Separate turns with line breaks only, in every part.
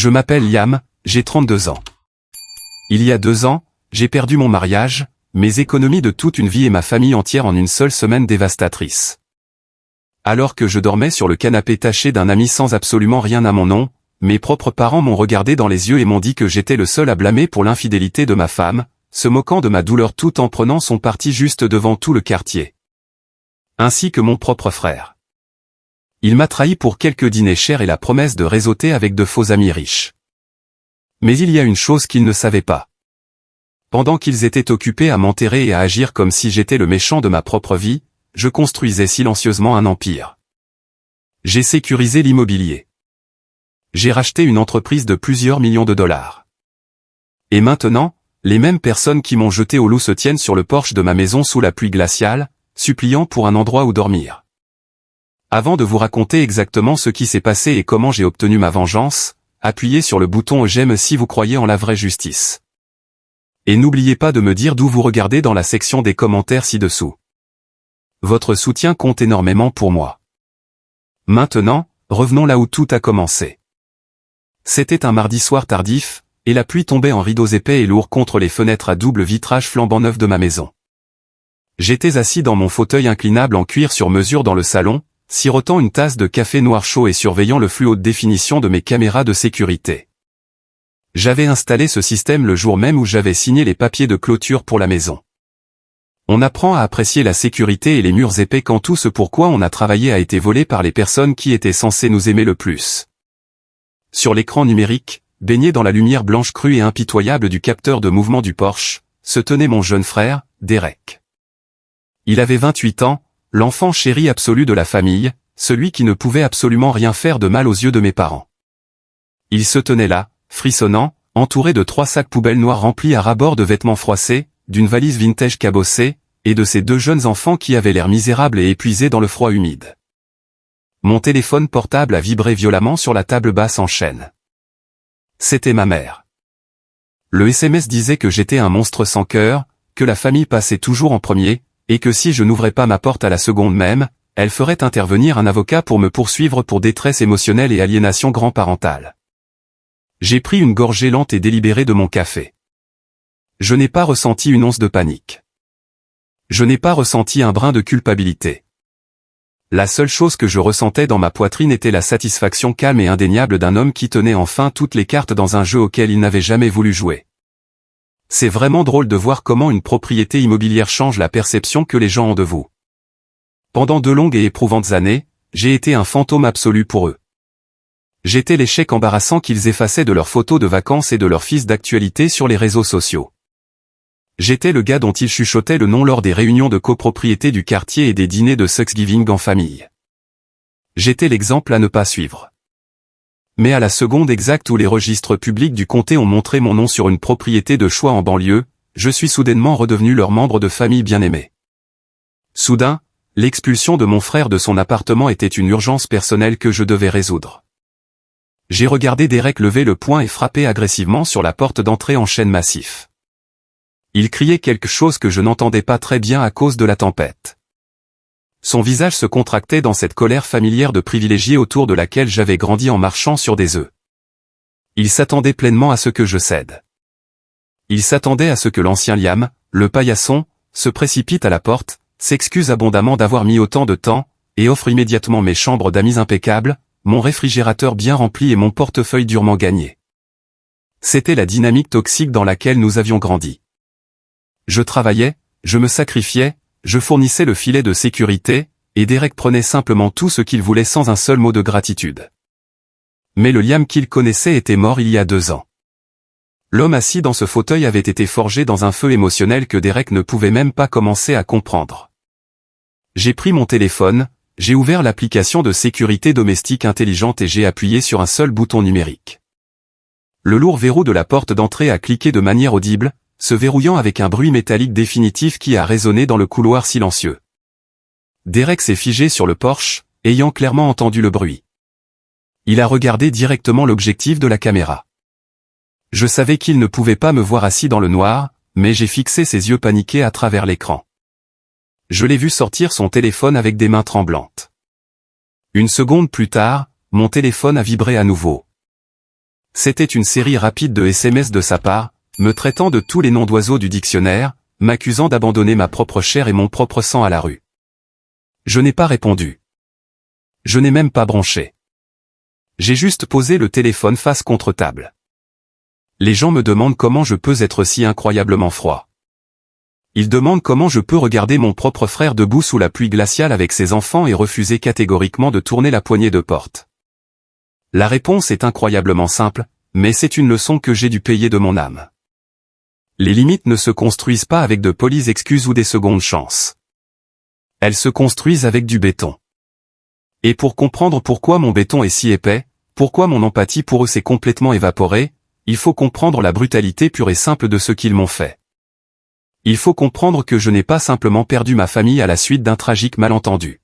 Je m'appelle Liam, j'ai 32 ans. Il y a 2 ans, j'ai perdu mon mariage, mes économies de toute une vie et ma famille entière en une seule semaine dévastatrice. Alors que je dormais sur le canapé taché d'un ami sans absolument rien à mon nom, mes propres parents m'ont regardé dans les yeux et m'ont dit que j'étais le seul à blâmer pour l'infidélité de ma femme, se moquant de ma douleur tout en prenant son parti juste devant tout le quartier. Ainsi que mon propre frère. Il m'a trahi pour quelques dîners chers et la promesse de réseauter avec de faux amis riches. Mais il y a une chose qu'ils ne savaient pas. Pendant qu'ils étaient occupés à m'enterrer et à agir comme si j'étais le méchant de ma propre vie, je construisais silencieusement un empire. J'ai sécurisé l'immobilier. J'ai racheté une entreprise de plusieurs millions de dollars. Et maintenant, les mêmes personnes qui m'ont jeté au loup se tiennent sur le porche de ma maison sous la pluie glaciale, suppliant pour un endroit où dormir. Avant de vous raconter exactement ce qui s'est passé et comment j'ai obtenu ma vengeance, appuyez sur le bouton j'aime si vous croyez en la vraie justice. Et n'oubliez pas de me dire d'où vous regardez dans la section des commentaires ci-dessous. Votre soutien compte énormément pour moi. Maintenant, revenons là où tout a commencé. C'était un mardi soir tardif, et la pluie tombait en rideaux épais et lourds contre les fenêtres à double vitrage flambant neuf de ma maison. J'étais assis dans mon fauteuil inclinable en cuir sur mesure dans le salon, sirotant une tasse de café noir chaud et surveillant le flux haute définition de mes caméras de sécurité. J'avais installé ce système le jour même où j'avais signé les papiers de clôture pour la maison. On apprend à apprécier la sécurité et les murs épais quand tout ce pourquoi on a travaillé a été volé par les personnes qui étaient censées nous aimer le plus. Sur l'écran numérique, baigné dans la lumière blanche crue et impitoyable du capteur de mouvement du Porsche, se tenait mon jeune frère, Derek. Il avait 28 ans, l'enfant chéri absolu de la famille, celui qui ne pouvait absolument rien faire de mal aux yeux de mes parents. Il se tenait là, frissonnant, entouré de 3 sacs poubelles noirs remplis à ras-bord de vêtements froissés, d'une valise vintage cabossée, et de ses 2 jeunes enfants qui avaient l'air misérables et épuisés dans le froid humide. Mon téléphone portable a vibré violemment sur la table basse en chêne. C'était ma mère. Le SMS disait que j'étais un monstre sans cœur, que la famille passait toujours en premier, et que si je n'ouvrais pas ma porte à la seconde même, elle ferait intervenir un avocat pour me poursuivre pour détresse émotionnelle et aliénation grand-parentale. J'ai pris une gorgée lente et délibérée de mon café. Je n'ai pas ressenti une once de panique. Je n'ai pas ressenti un brin de culpabilité. La seule chose que je ressentais dans ma poitrine était la satisfaction calme et indéniable d'un homme qui tenait enfin toutes les cartes dans un jeu auquel il n'avait jamais voulu jouer. C'est vraiment drôle de voir comment une propriété immobilière change la perception que les gens ont de vous. Pendant 2 longues et éprouvantes années, j'ai été un fantôme absolu pour eux. J'étais l'échec embarrassant qu'ils effaçaient de leurs photos de vacances et de leurs fils d'actualité sur les réseaux sociaux. J'étais le gars dont ils chuchotaient le nom lors des réunions de copropriété du quartier et des dîners de Thanksgiving en famille. J'étais l'exemple à ne pas suivre. Mais à la seconde exacte où les registres publics du comté ont montré mon nom sur une propriété de choix en banlieue, je suis soudainement redevenu leur membre de famille bien-aimé. Soudain, l'expulsion de mon frère de son appartement était une urgence personnelle que je devais résoudre. J'ai regardé Derek lever le poing et frapper agressivement sur la porte d'entrée en chêne massif. Il criait quelque chose que je n'entendais pas très bien à cause de la tempête. Son visage se contractait dans cette colère familière de privilégié autour de laquelle j'avais grandi en marchant sur des œufs. Il s'attendait pleinement à ce que je cède. Il s'attendait à ce que l'ancien Liam, le paillasson, se précipite à la porte, s'excuse abondamment d'avoir mis autant de temps, et offre immédiatement mes chambres d'amis impeccables, mon réfrigérateur bien rempli et mon portefeuille durement gagné. C'était la dynamique toxique dans laquelle nous avions grandi. Je travaillais, je me sacrifiais, je fournissais le filet de sécurité, et Derek prenait simplement tout ce qu'il voulait sans un seul mot de gratitude. Mais le Liam qu'il connaissait était mort il y a 2 ans. L'homme assis dans ce fauteuil avait été forgé dans un feu émotionnel que Derek ne pouvait même pas commencer à comprendre. J'ai pris mon téléphone, j'ai ouvert l'application de sécurité domestique intelligente et j'ai appuyé sur un seul bouton numérique. Le lourd verrou de la porte d'entrée a cliqué de manière audible, se verrouillant avec un bruit métallique définitif qui a résonné dans le couloir silencieux. Derek s'est figé sur le porche, ayant clairement entendu le bruit. Il a regardé directement l'objectif de la caméra. Je savais qu'il ne pouvait pas me voir assis dans le noir, mais j'ai fixé ses yeux paniqués à travers l'écran. Je l'ai vu sortir son téléphone avec des mains tremblantes. Une seconde plus tard, mon téléphone a vibré à nouveau. C'était une série rapide de SMS de sa part, me traitant de tous les noms d'oiseaux du dictionnaire, m'accusant d'abandonner ma propre chair et mon propre sang à la rue. Je n'ai pas répondu. Je n'ai même pas bronché. J'ai juste posé le téléphone face contre table. Les gens me demandent comment je peux être si incroyablement froid. Ils demandent comment je peux regarder mon propre frère debout sous la pluie glaciale avec ses enfants et refuser catégoriquement de tourner la poignée de porte. La réponse est incroyablement simple, mais c'est une leçon que j'ai dû payer de mon âme. Les limites ne se construisent pas avec de polies excuses ou des secondes chances. Elles se construisent avec du béton. Et pour comprendre pourquoi mon béton est si épais, pourquoi mon empathie pour eux s'est complètement évaporée, il faut comprendre la brutalité pure et simple de ce qu'ils m'ont fait. Il faut comprendre que je n'ai pas simplement perdu ma famille à la suite d'un tragique malentendu.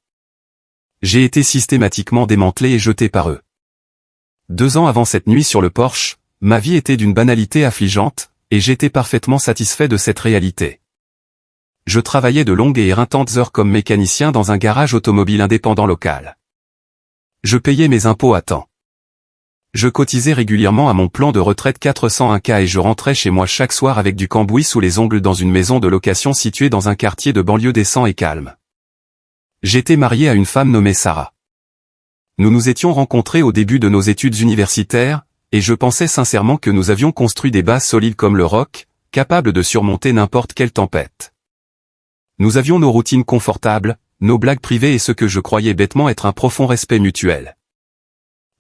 J'ai été systématiquement démantelé et jeté par eux. 2 ans avant cette nuit sur le porche, ma vie était d'une banalité affligeante, et j'étais parfaitement satisfait de cette réalité. Je travaillais de longues et éreintantes heures comme mécanicien dans un garage automobile indépendant local. Je payais mes impôts à temps. Je cotisais régulièrement à mon plan de retraite 401K et je rentrais chez moi chaque soir avec du cambouis sous les ongles dans une maison de location située dans un quartier de banlieue décent et calme. J'étais marié à une femme nommée Sarah. Nous nous étions rencontrés au début de nos études universitaires, et je pensais sincèrement que nous avions construit des bases solides comme le roc, capables de surmonter n'importe quelle tempête. Nous avions nos routines confortables, nos blagues privées et ce que je croyais bêtement être un profond respect mutuel.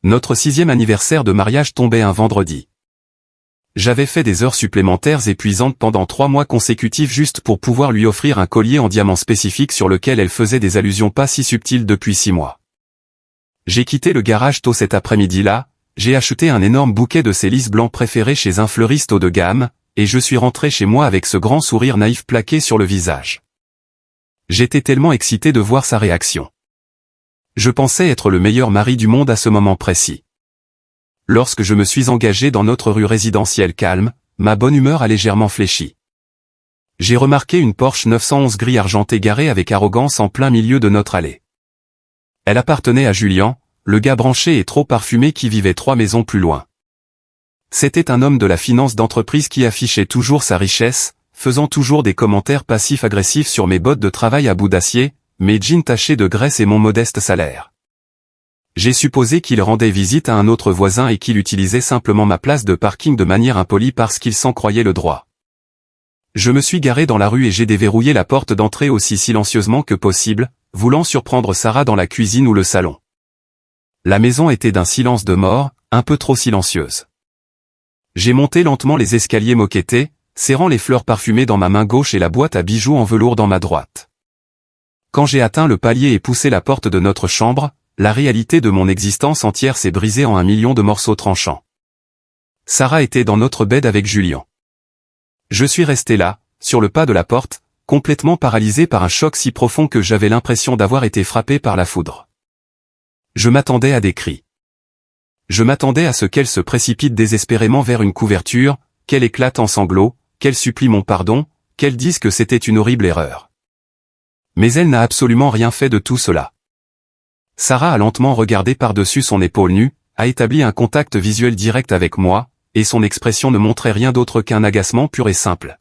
Notre 6e anniversaire de mariage tombait un vendredi. J'avais fait des heures supplémentaires épuisantes pendant 3 mois consécutifs juste pour pouvoir lui offrir un collier en diamant spécifique sur lequel elle faisait des allusions pas si subtiles depuis 6 mois. J'ai quitté le garage tôt cet après-midi-là, j'ai acheté un énorme bouquet de ses lys blancs préférés chez un fleuriste haut de gamme, et je suis rentré chez moi avec ce grand sourire naïf plaqué sur le visage. J'étais tellement excité de voir sa réaction. Je pensais être le meilleur mari du monde à ce moment précis. Lorsque je me suis engagé dans notre rue résidentielle calme, ma bonne humeur a légèrement fléchi. J'ai remarqué une Porsche 911 gris argenté garée avec arrogance en plein milieu de notre allée. Elle appartenait à Julien, le gars branché et trop parfumé qui vivait 3 maisons plus loin. C'était un homme de la finance d'entreprise qui affichait toujours sa richesse, faisant toujours des commentaires passifs-agressifs sur mes bottes de travail à bout d'acier, mes jeans tachés de graisse et mon modeste salaire. J'ai supposé qu'il rendait visite à un autre voisin et qu'il utilisait simplement ma place de parking de manière impolie parce qu'il s'en croyait le droit. Je me suis garé dans la rue et j'ai déverrouillé la porte d'entrée aussi silencieusement que possible, voulant surprendre Sarah dans la cuisine ou le salon. La maison était d'un silence de mort, un peu trop silencieuse. J'ai monté lentement les escaliers moquettés, serrant les fleurs parfumées dans ma main gauche et la boîte à bijoux en velours dans ma droite. Quand j'ai atteint le palier et poussé la porte de notre chambre, la réalité de mon existence entière s'est brisée en 1 million de morceaux tranchants. Sarah était dans notre bed avec Julien. Je suis resté là, sur le pas de la porte, complètement paralysé par un choc si profond que j'avais l'impression d'avoir été frappé par la foudre. Je m'attendais à des cris. Je m'attendais à ce qu'elle se précipite désespérément vers une couverture, qu'elle éclate en sanglots, qu'elle supplie mon pardon, qu'elle dise que c'était une horrible erreur. Mais elle n'a absolument rien fait de tout cela. Sarah a lentement regardé par-dessus son épaule nue, a établi un contact visuel direct avec moi, et son expression ne montrait rien d'autre qu'un agacement pur et simple.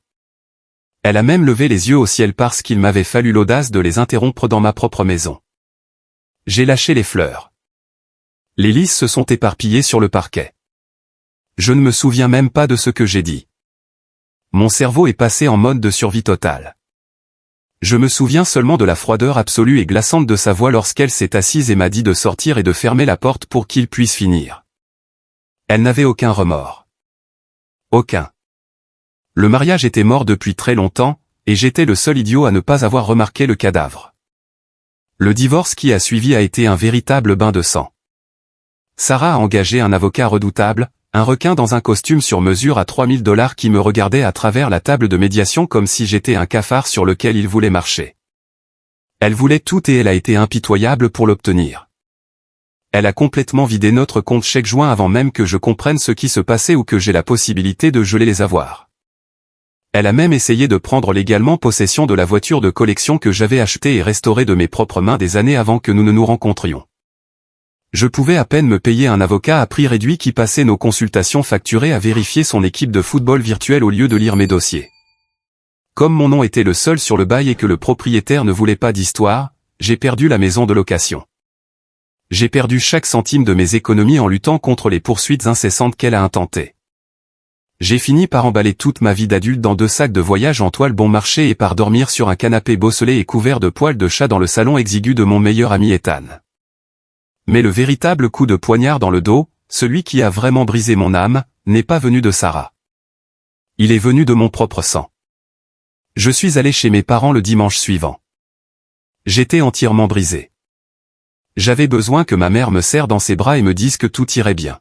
Elle a même levé les yeux au ciel parce qu'il m'avait fallu l'audace de les interrompre dans ma propre maison. J'ai lâché les fleurs. Les lys se sont éparpillés sur le parquet. Je ne me souviens même pas de ce que j'ai dit. Mon cerveau est passé en mode de survie totale. Je me souviens seulement de la froideur absolue et glaçante de sa voix lorsqu'elle s'est assise et m'a dit de sortir et de fermer la porte pour qu'il puisse finir. Elle n'avait aucun remords. Aucun. Le mariage était mort depuis très longtemps, et j'étais le seul idiot à ne pas avoir remarqué le cadavre. Le divorce qui a suivi a été un véritable bain de sang. Sarah a engagé un avocat redoutable, un requin dans un costume sur mesure à $3000 qui me regardait à travers la table de médiation comme si j'étais un cafard sur lequel il voulait marcher. Elle voulait tout et elle a été impitoyable pour l'obtenir. Elle a complètement vidé notre compte chèque joint avant même que je comprenne ce qui se passait ou que j'ai la possibilité de geler les avoirs. Elle a même essayé de prendre légalement possession de la voiture de collection que j'avais achetée et restaurée de mes propres mains des années avant que nous ne nous rencontrions. Je pouvais à peine me payer un avocat à prix réduit qui passait nos consultations facturées à vérifier son équipe de football virtuelle au lieu de lire mes dossiers. Comme mon nom était le seul sur le bail et que le propriétaire ne voulait pas d'histoire, j'ai perdu la maison de location. J'ai perdu chaque centime de mes économies en luttant contre les poursuites incessantes qu'elle a intentées. J'ai fini par emballer toute ma vie d'adulte dans 2 sacs de voyage en toile bon marché et par dormir sur un canapé bosselé et couvert de poils de chat dans le salon exigu de mon meilleur ami Ethan. Mais le véritable coup de poignard dans le dos, celui qui a vraiment brisé mon âme, n'est pas venu de Sarah. Il est venu de mon propre sang. Je suis allé chez mes parents le dimanche suivant. J'étais entièrement brisé. J'avais besoin que ma mère me serre dans ses bras et me dise que tout irait bien.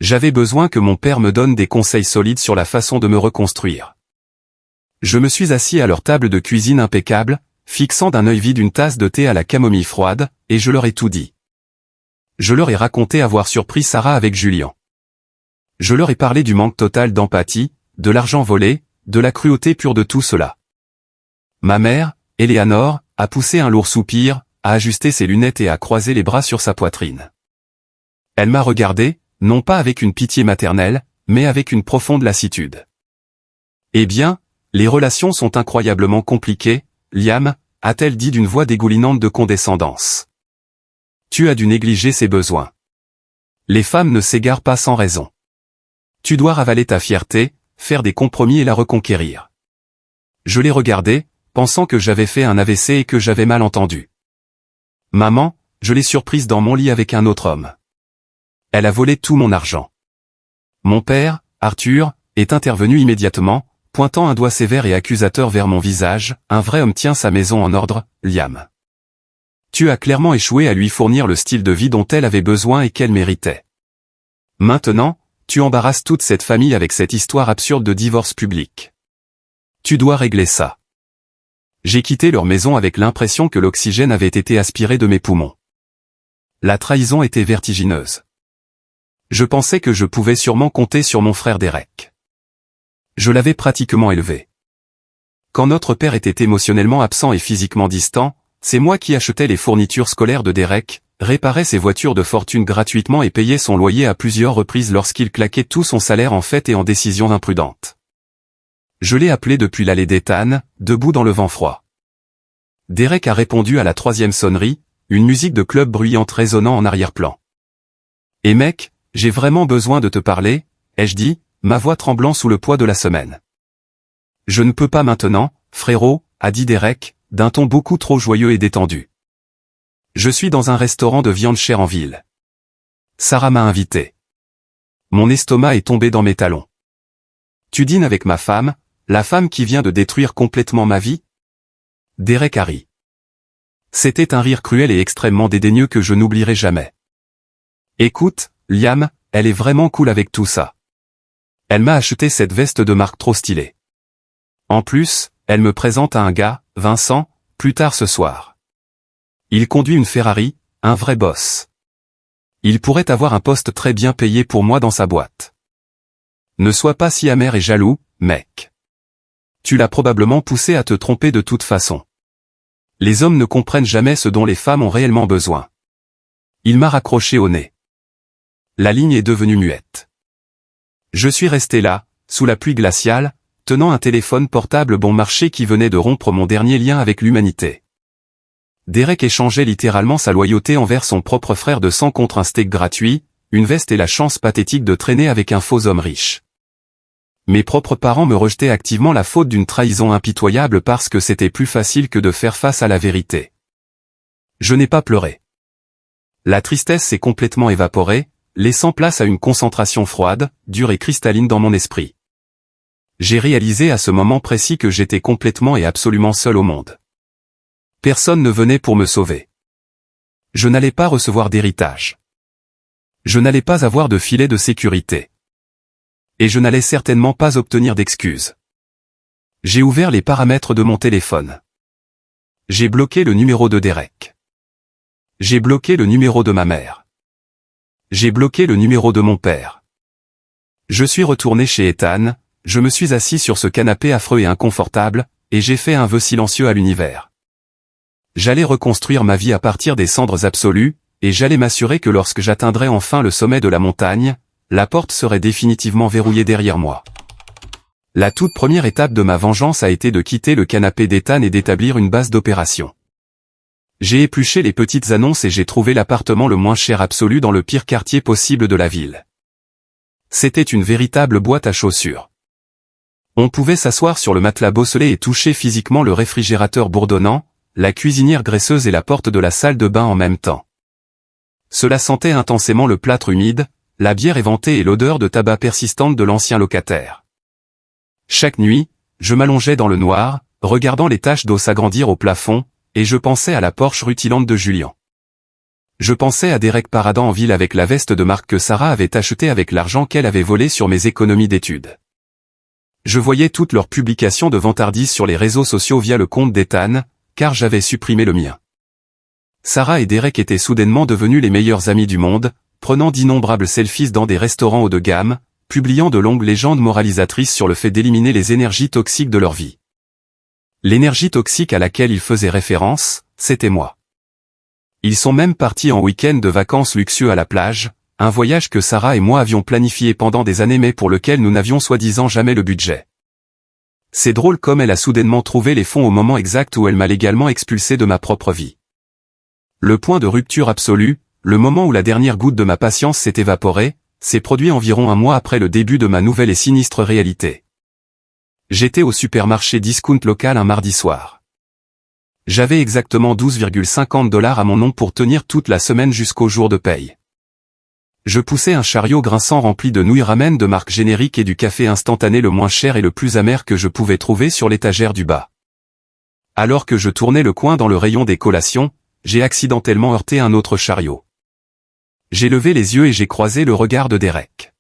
J'avais besoin que mon père me donne des conseils solides sur la façon de me reconstruire. Je me suis assis à leur table de cuisine impeccable, fixant d'un œil vide une tasse de thé à la camomille froide, et je leur ai tout dit. Je leur ai raconté avoir surpris Sarah avec Julien. Je leur ai parlé du manque total d'empathie, de l'argent volé, de la cruauté pure de tout cela. Ma mère, Eleanor, a poussé un lourd soupir, a ajusté ses lunettes et a croisé les bras sur sa poitrine. Elle m'a regardé, non pas avec une pitié maternelle, mais avec une profonde lassitude. Eh bien, les relations sont incroyablement compliquées, Liam, a-t-elle dit d'une voix dégoulinante de condescendance. Tu as dû négliger ses besoins. Les femmes ne s'égarent pas sans raison. Tu dois ravaler ta fierté, faire des compromis et la reconquérir. Je l'ai regardée, pensant que j'avais fait un AVC et que j'avais mal entendu. Maman, je l'ai surprise dans mon lit avec un autre homme. Elle a volé tout mon argent. Mon père, Arthur, est intervenu immédiatement, pointant un doigt sévère et accusateur vers mon visage. Un vrai homme tient sa maison en ordre, Liam. Tu as clairement échoué à lui fournir le style de vie dont elle avait besoin et qu'elle méritait. Maintenant, tu embarrasses toute cette famille avec cette histoire absurde de divorce public. Tu dois régler ça. J'ai quitté leur maison avec l'impression que l'oxygène avait été aspiré de mes poumons. La trahison était vertigineuse. Je pensais que je pouvais sûrement compter sur mon frère Derek. Je l'avais pratiquement élevé. Quand notre père était émotionnellement absent et physiquement distant, c'est moi qui achetais les fournitures scolaires de Derek, réparais ses voitures de fortune gratuitement et payais son loyer à plusieurs reprises lorsqu'il claquait tout son salaire en fêtes et en décisions imprudentes. Je l'ai appelé depuis l'allée d'Ethan, debout dans le vent froid. Derek a répondu à la 3e sonnerie, une musique de club bruyante résonnant en arrière-plan. « Et mec, j'ai vraiment besoin de te parler, ai-je dit, ma voix tremblant sous le poids de la semaine. « Je ne peux pas maintenant, frérot, a dit Derek, d'un ton beaucoup trop joyeux et détendu. Je suis dans un restaurant de viande chère en ville. Sarah m'a invité. Mon estomac est tombé dans mes talons. Tu dînes avec ma femme, la femme qui vient de détruire complètement ma vie? Derek a ri. C'était un rire cruel et extrêmement dédaigneux que je n'oublierai jamais. Écoute, Liam, elle est vraiment cool avec tout ça. Elle m'a acheté cette veste de marque trop stylée. En plus, elle me présente à un gars, Vincent, plus tard ce soir. Il conduit une Ferrari, un vrai boss. Il pourrait avoir un poste très bien payé pour moi dans sa boîte. Ne sois pas si amer et jaloux, mec. Tu l'as probablement poussé à te tromper de toute façon. Les hommes ne comprennent jamais ce dont les femmes ont réellement besoin. Il m'a raccroché au nez. La ligne est devenue muette. Je suis resté là, sous la pluie glaciale, tenant un téléphone portable bon marché qui venait de rompre mon dernier lien avec l'humanité. Derek échangeait littéralement sa loyauté envers son propre frère de sang contre un steak gratuit, une veste et la chance pathétique de traîner avec un faux homme riche. Mes propres parents me rejetaient activement la faute d'une trahison impitoyable parce que c'était plus facile que de faire face à la vérité. Je n'ai pas pleuré. La tristesse s'est complètement évaporée, laissant place à une concentration froide, dure et cristalline dans mon esprit. J'ai réalisé à ce moment précis que j'étais complètement et absolument seul au monde. Personne ne venait pour me sauver. Je n'allais pas recevoir d'héritage. Je n'allais pas avoir de filet de sécurité. Et je n'allais certainement pas obtenir d'excuses. J'ai ouvert les paramètres de mon téléphone. J'ai bloqué le numéro de Derek. J'ai bloqué le numéro de ma mère. J'ai bloqué le numéro de mon père. Je suis retourné chez Ethan, je me suis assis sur ce canapé affreux et inconfortable, et j'ai fait un vœu silencieux à l'univers. J'allais reconstruire ma vie à partir des cendres absolues, et j'allais m'assurer que lorsque j'atteindrais enfin le sommet de la montagne, la porte serait définitivement verrouillée derrière moi. La toute première étape de ma vengeance a été de quitter le canapé d'Ethan et d'établir une base d'opération. J'ai épluché les petites annonces et j'ai trouvé l'appartement le moins cher absolu dans le pire quartier possible de la ville. C'était une véritable boîte à chaussures. On pouvait s'asseoir sur le matelas bosselé et toucher physiquement le réfrigérateur bourdonnant, la cuisinière graisseuse et la porte de la salle de bain en même temps. Cela sentait intensément le plâtre humide, la bière éventée et l'odeur de tabac persistante de l'ancien locataire. Chaque nuit, je m'allongeais dans le noir, regardant les taches d'eau s'agrandir au plafond, et je pensais à la Porsche rutilante de Julian. Je pensais à Derek paradant en ville avec la veste de marque que Sarah avait achetée avec l'argent qu'elle avait volé sur mes économies d'études. Je voyais toutes leurs publications de vantardise sur les réseaux sociaux via le compte d'Ethan, car j'avais supprimé le mien. Sarah et Derek étaient soudainement devenus les meilleurs amis du monde, prenant d'innombrables selfies dans des restaurants haut de gamme, publiant de longues légendes moralisatrices sur le fait d'éliminer les énergies toxiques de leur vie. L'énergie toxique à laquelle ils faisaient référence, c'était moi. Ils sont même partis en week-end de vacances luxueux à la plage, un voyage que Sarah et moi avions planifié pendant des années mais pour lequel nous n'avions soi-disant jamais le budget. C'est drôle comme elle a soudainement trouvé les fonds au moment exact où elle m'a légalement expulsé de ma propre vie. Le point de rupture absolue, le moment où la dernière goutte de ma patience s'est évaporée, s'est produit environ un mois après le début de ma nouvelle et sinistre réalité. J'étais au supermarché discount local un mardi soir. J'avais exactement 12,50 $ à mon nom pour tenir toute la semaine jusqu'au jour de paye. Je poussais un chariot grinçant rempli de nouilles ramen de marque générique et du café instantané le moins cher et le plus amer que je pouvais trouver sur l'étagère du bas. Alors que je tournais le coin dans le rayon des collations, j'ai accidentellement heurté un autre chariot. J'ai levé les yeux et j'ai croisé le regard de Derek.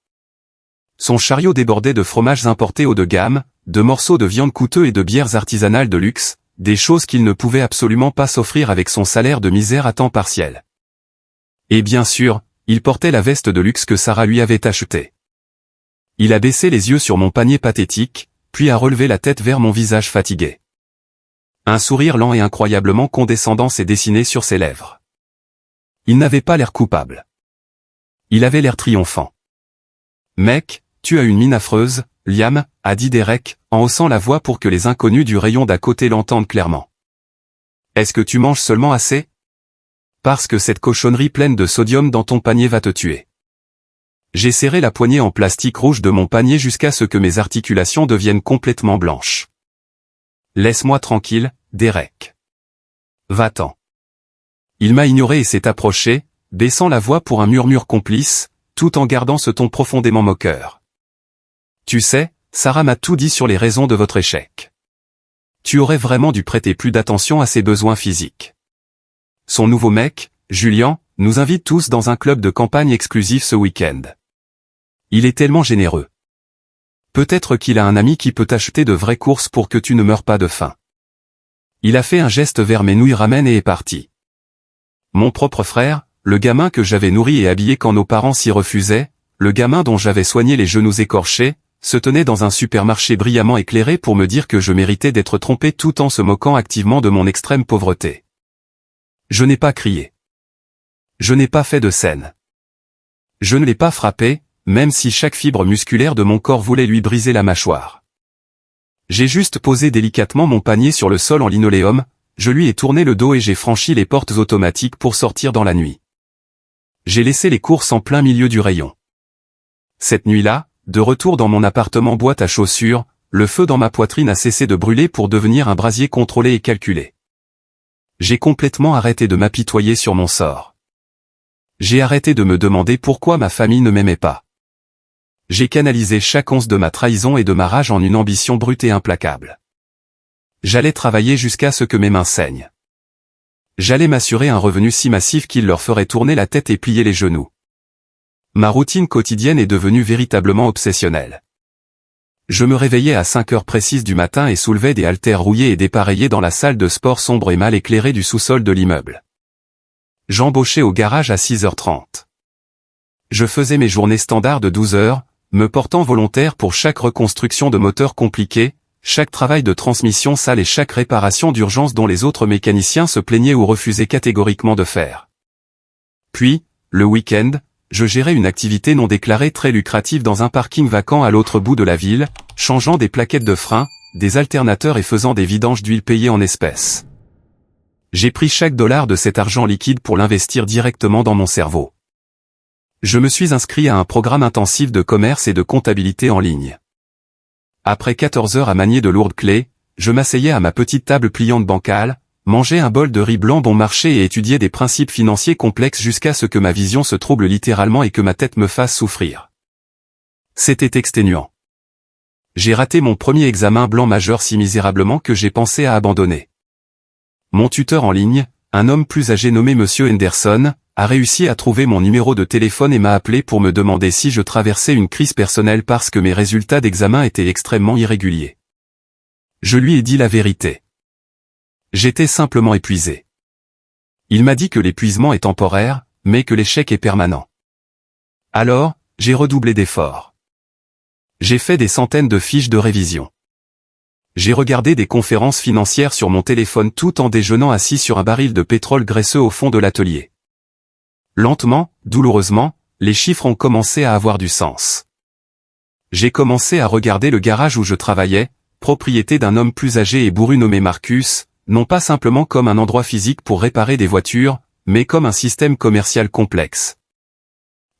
Son chariot débordait de fromages importés haut de gamme, de morceaux de viande coûteux et de bières artisanales de luxe, des choses qu'il ne pouvait absolument pas s'offrir avec son salaire de misère à temps partiel. Et bien sûr, il portait la veste de luxe que Sarah lui avait achetée. Il a baissé les yeux sur mon panier pathétique, puis a relevé la tête vers mon visage fatigué. Un sourire lent et incroyablement condescendant s'est dessiné sur ses lèvres. Il n'avait pas l'air coupable. Il avait l'air triomphant. « Mec, tu as une mine affreuse, Liam », a dit Derek, en haussant la voix pour que les inconnus du rayon d'à côté l'entendent clairement. « Est-ce que tu manges seulement assez ? Parce que cette cochonnerie pleine de sodium dans ton panier va te tuer. » J'ai serré la poignée en plastique rouge de mon panier jusqu'à ce que mes articulations deviennent complètement blanches. « Laisse-moi tranquille, Derek. Va-t'en. » Il m'a ignoré et s'est approché, baissant la voix pour un murmure complice, tout en gardant ce ton profondément moqueur. « Tu sais, Sarah m'a tout dit sur les raisons de votre échec. Tu aurais vraiment dû prêter plus d'attention à ses besoins physiques. Son nouveau mec, Julian, nous invite tous dans un club de campagne exclusif ce week-end. Il est tellement généreux. Peut-être qu'il a un ami qui peut t'acheter de vraies courses pour que tu ne meurs pas de faim. » Il a fait un geste vers mes nouilles ramen et est parti. Mon propre frère, le gamin que j'avais nourri et habillé quand nos parents s'y refusaient, le gamin dont j'avais soigné les genoux écorchés, se tenait dans un supermarché brillamment éclairé pour me dire que je méritais d'être trompé tout en se moquant activement de mon extrême pauvreté. Je n'ai pas crié. Je n'ai pas fait de scène. Je ne l'ai pas frappé, même si chaque fibre musculaire de mon corps voulait lui briser la mâchoire. J'ai juste posé délicatement mon panier sur le sol en linoléum, je lui ai tourné le dos et j'ai franchi les portes automatiques pour sortir dans la nuit. J'ai laissé les courses en plein milieu du rayon. Cette nuit-là, de retour dans mon appartement boîte à chaussures, le feu dans ma poitrine a cessé de brûler pour devenir un brasier contrôlé et calculé. J'ai complètement arrêté de m'apitoyer sur mon sort. J'ai arrêté de me demander pourquoi ma famille ne m'aimait pas. J'ai canalisé chaque once de ma trahison et de ma rage en une ambition brute et implacable. J'allais travailler jusqu'à ce que mes mains saignent. J'allais m'assurer un revenu si massif qu'il leur ferait tourner la tête et plier les genoux. Ma routine quotidienne est devenue véritablement obsessionnelle. Je me réveillais à 5 heures précises du matin et soulevais des haltères rouillés et dépareillés dans la salle de sport sombre et mal éclairée du sous-sol de l'immeuble. J'embauchais au garage à 6h30. Je faisais mes journées standards de 12 heures, me portant volontaire pour chaque reconstruction de moteur compliqué, chaque travail de transmission sale et chaque réparation d'urgence dont les autres mécaniciens se plaignaient ou refusaient catégoriquement de faire. Puis, le week-end, je gérais une activité non déclarée très lucrative dans un parking vacant à l'autre bout de la ville, changeant des plaquettes de frein, des alternateurs et faisant des vidanges d'huile payées en espèces. J'ai pris chaque dollar de cet argent liquide pour l'investir directement dans mon cerveau. Je me suis inscrit à un programme intensif de commerce et de comptabilité en ligne. Après 14 heures à manier de lourdes clés, je m'asseyais à ma petite table pliante bancale, mangeais un bol de riz blanc bon marché et étudiais des principes financiers complexes jusqu'à ce que ma vision se trouble littéralement et que ma tête me fasse souffrir. C'était exténuant. J'ai raté mon premier examen blanc majeur si misérablement que j'ai pensé à abandonner. Mon tuteur en ligne, un homme plus âgé nommé Monsieur Henderson, a réussi à trouver mon numéro de téléphone et m'a appelé pour me demander si je traversais une crise personnelle parce que mes résultats d'examen étaient extrêmement irréguliers. Je lui ai dit la vérité. J'étais simplement épuisé. Il m'a dit que l'épuisement est temporaire, mais que l'échec est permanent. Alors, j'ai redoublé d'efforts. J'ai fait des centaines de fiches de révision. J'ai regardé des conférences financières sur mon téléphone tout en déjeunant assis sur un baril de pétrole graisseux au fond de l'atelier. Lentement, douloureusement, les chiffres ont commencé à avoir du sens. J'ai commencé à regarder le garage où je travaillais, propriété d'un homme plus âgé et bourru nommé Marcus, non pas simplement comme un endroit physique pour réparer des voitures, mais comme un système commercial complexe.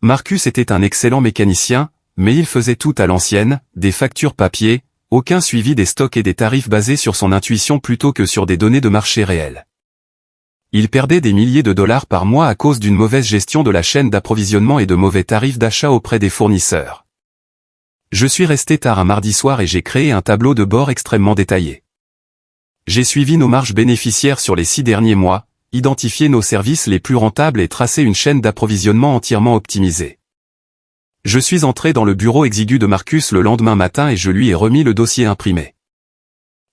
Marcus était un excellent mécanicien, mais il faisait tout à l'ancienne, des factures papier, aucun suivi des stocks et des tarifs basés sur son intuition plutôt que sur des données de marché réelles. Il perdait des milliers de dollars par mois à cause d'une mauvaise gestion de la chaîne d'approvisionnement et de mauvais tarifs d'achat auprès des fournisseurs. Je suis resté tard un mardi soir et j'ai créé un tableau de bord extrêmement détaillé. J'ai suivi nos marges bénéficiaires sur les 6 derniers mois, identifié nos services les plus rentables et tracé une chaîne d'approvisionnement entièrement optimisée. Je suis entré dans le bureau exigu de Marcus le lendemain matin et je lui ai remis le dossier imprimé.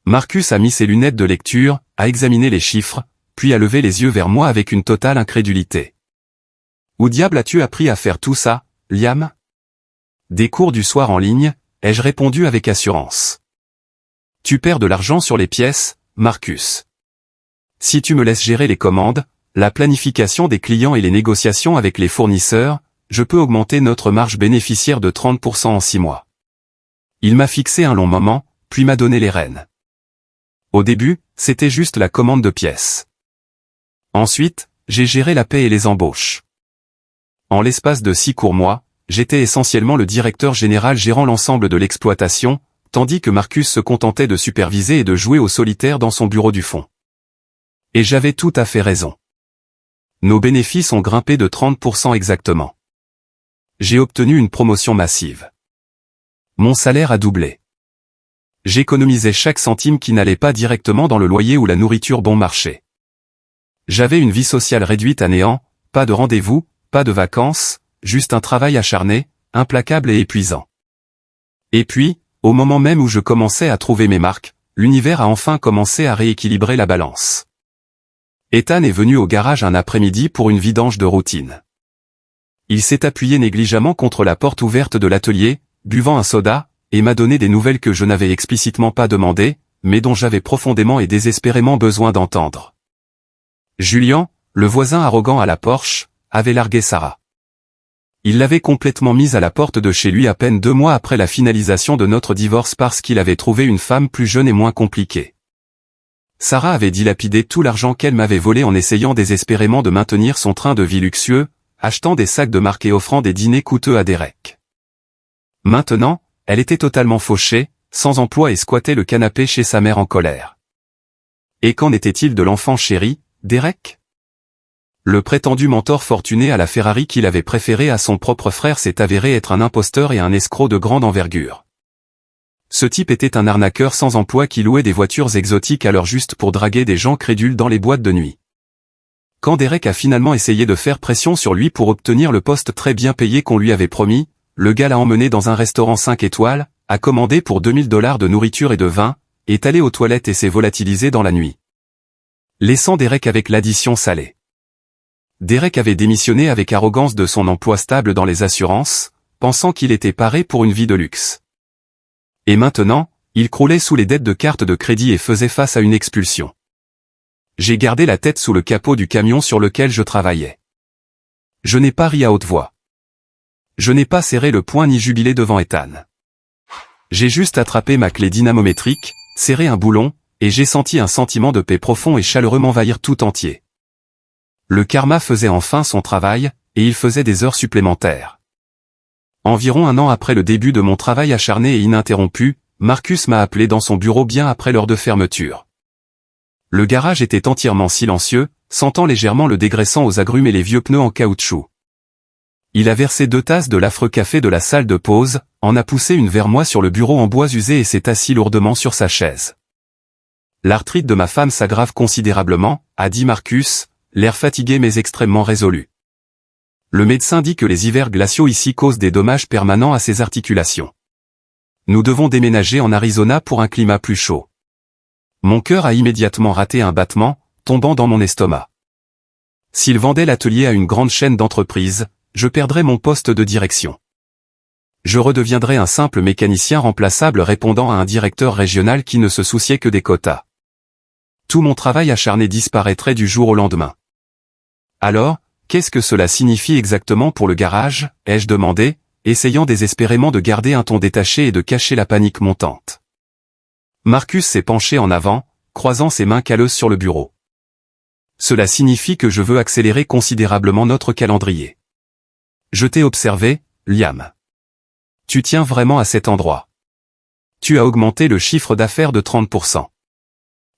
Marcus a mis ses lunettes de lecture, a examiné les chiffres, puis a levé les yeux vers moi avec une totale incrédulité. « Où diable as-tu appris à faire tout ça, Liam ?» « Des cours du soir en ligne, ai-je répondu avec assurance. « Tu perds de l'argent sur les pièces, Marcus. Si tu me laisses gérer les commandes, la planification des clients et les négociations avec les fournisseurs, je peux augmenter notre marge bénéficiaire de 30% en 6 mois. » Il m'a fixé un long moment, puis m'a donné les rênes. Au début, c'était juste la commande de pièces. Ensuite, j'ai géré la paie et les embauches. En l'espace de 6 courts mois, j'étais essentiellement le directeur général gérant l'ensemble de l'exploitation, tandis que Marcus se contentait de superviser et de jouer au solitaire dans son bureau du fond. Et j'avais tout à fait raison. Nos bénéfices ont grimpé de 30% exactement. J'ai obtenu une promotion massive. Mon salaire a doublé. J'économisais chaque centime qui n'allait pas directement dans le loyer ou la nourriture bon marché. J'avais une vie sociale réduite à néant, pas de rendez-vous, pas de vacances, juste un travail acharné, implacable et épuisant. Et puis, au moment même où je commençais à trouver mes marques, l'univers a enfin commencé à rééquilibrer la balance. Ethan est venu au garage un après-midi pour une vidange de routine. Il s'est appuyé négligemment contre la porte ouverte de l'atelier, buvant un soda, et m'a donné des nouvelles que je n'avais explicitement pas demandées, mais dont j'avais profondément et désespérément besoin d'entendre. Julian, le voisin arrogant à la Porsche, avait largué Sarah. Il l'avait complètement mise à la porte de chez lui à peine 2 mois après la finalisation de notre divorce parce qu'il avait trouvé une femme plus jeune et moins compliquée. Sarah avait dilapidé tout l'argent qu'elle m'avait volé en essayant désespérément de maintenir son train de vie luxueux, achetant des sacs de marque et offrant des dîners coûteux à Derek. Maintenant, elle était totalement fauchée, sans emploi et squattait le canapé chez sa mère en colère. Et qu'en était-il de l'enfant chéri, Derek ? Le prétendu mentor fortuné à la Ferrari qu'il avait préféré à son propre frère s'est avéré être un imposteur et un escroc de grande envergure. Ce type était un arnaqueur sans emploi qui louait des voitures exotiques à l'heure juste pour draguer des gens crédules dans les boîtes de nuit. Quand Derek a finalement essayé de faire pression sur lui pour obtenir le poste très bien payé qu'on lui avait promis, le gars l'a emmené dans un restaurant 5 étoiles, a commandé pour $2000 de nourriture et de vin, est allé aux toilettes et s'est volatilisé dans la nuit. Laissant Derek avec l'addition salée. Derek avait démissionné avec arrogance de son emploi stable dans les assurances, pensant qu'il était paré pour une vie de luxe. Et maintenant, il croulait sous les dettes de cartes de crédit et faisait face à une expulsion. J'ai gardé la tête sous le capot du camion sur lequel je travaillais. Je n'ai pas ri à haute voix. Je n'ai pas serré le poing ni jubilé devant Ethan. J'ai juste attrapé ma clé dynamométrique, serré un boulon, et j'ai senti un sentiment de paix profond et chaleureux m'envahir tout entier. Le karma faisait enfin son travail, et il faisait des heures supplémentaires. Environ un an après le début de mon travail acharné et ininterrompu, Marcus m'a appelé dans son bureau bien après l'heure de fermeture. Le garage était entièrement silencieux, sentant légèrement le dégraissant aux agrumes et les vieux pneus en caoutchouc. Il a versé 2 tasses de l'affreux café de la salle de pause, en a poussé une vers moi sur le bureau en bois usé et s'est assis lourdement sur sa chaise. L'arthrite de ma femme s'aggrave considérablement, a dit Marcus, l'air fatigué mais extrêmement résolu. Le médecin dit que les hivers glaciaux ici causent des dommages permanents à ses articulations. Nous devons déménager en Arizona pour un climat plus chaud. Mon cœur a immédiatement raté un battement, tombant dans mon estomac. S'il vendait l'atelier à une grande chaîne d'entreprises, je perdrais mon poste de direction. Je redeviendrais un simple mécanicien remplaçable répondant à un directeur régional qui ne se souciait que des quotas. Tout mon travail acharné disparaîtrait du jour au lendemain. Alors, qu'est-ce que cela signifie exactement pour le garage, ai-je demandé, essayant désespérément de garder un ton détaché et de cacher la panique montante. Marcus s'est penché en avant, croisant ses mains calleuses sur le bureau. Cela signifie que je veux accélérer considérablement notre calendrier. Je t'ai observé, Liam. Tu tiens vraiment à cet endroit. Tu as augmenté le chiffre d'affaires de 30%.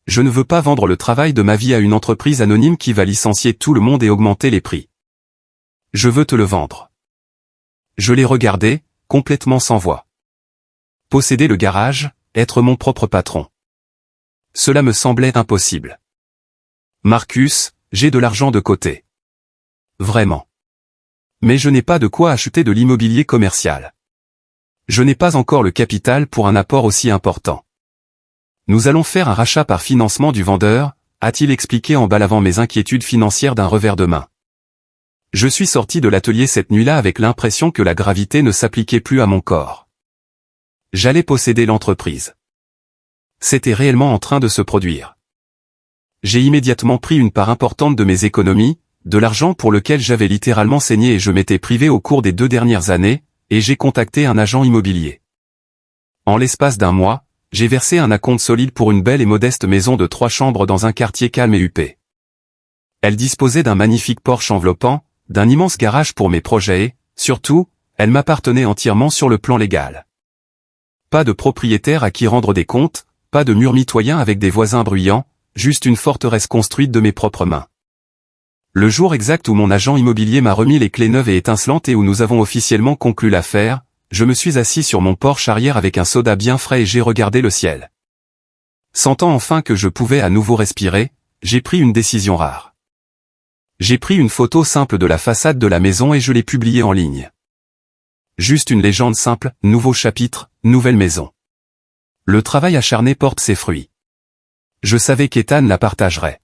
Je ne veux pas vendre le travail de ma vie à une entreprise anonyme qui va licencier tout le monde et augmenter les prix. Je veux te le vendre. Je l'ai regardé, complètement sans voix. Posséder le garage, être mon propre patron. Cela me semblait impossible. Marcus, j'ai de l'argent de côté. Vraiment. Mais je n'ai pas de quoi acheter de l'immobilier commercial. Je n'ai pas encore le capital pour un apport aussi important. Nous allons faire un rachat par financement du vendeur, a-t-il expliqué en balavant mes inquiétudes financières d'un revers de main. Je suis sorti de l'atelier cette nuit-là avec l'impression que la gravité ne s'appliquait plus à mon corps. J'allais posséder l'entreprise. C'était réellement en train de se produire. J'ai immédiatement pris une part importante de mes économies, de l'argent pour lequel j'avais littéralement saigné et je m'étais privé au cours des 2 dernières années, et j'ai contacté un agent immobilier. En l'espace d'un mois, j'ai versé un acompte solide pour une belle et modeste maison de 3 chambres dans un quartier calme et huppé. Elle disposait d'un magnifique porche enveloppant, d'un immense garage pour mes projets et, surtout, elle m'appartenait entièrement sur le plan légal. Pas de propriétaire à qui rendre des comptes, pas de mur mitoyen avec des voisins bruyants, juste une forteresse construite de mes propres mains. Le jour exact où mon agent immobilier m'a remis les clés neuves et étincelantes et où nous avons officiellement conclu l'affaire, je me suis assis sur mon porche arrière avec un soda bien frais et j'ai regardé le ciel. Sentant enfin que je pouvais à nouveau respirer, j'ai pris une décision rare. J'ai pris une photo simple de la façade de la maison et je l'ai publiée en ligne. Juste une légende simple, nouveau chapitre, nouvelle maison. Le travail acharné porte ses fruits. Je savais qu'Ethan la partagerait.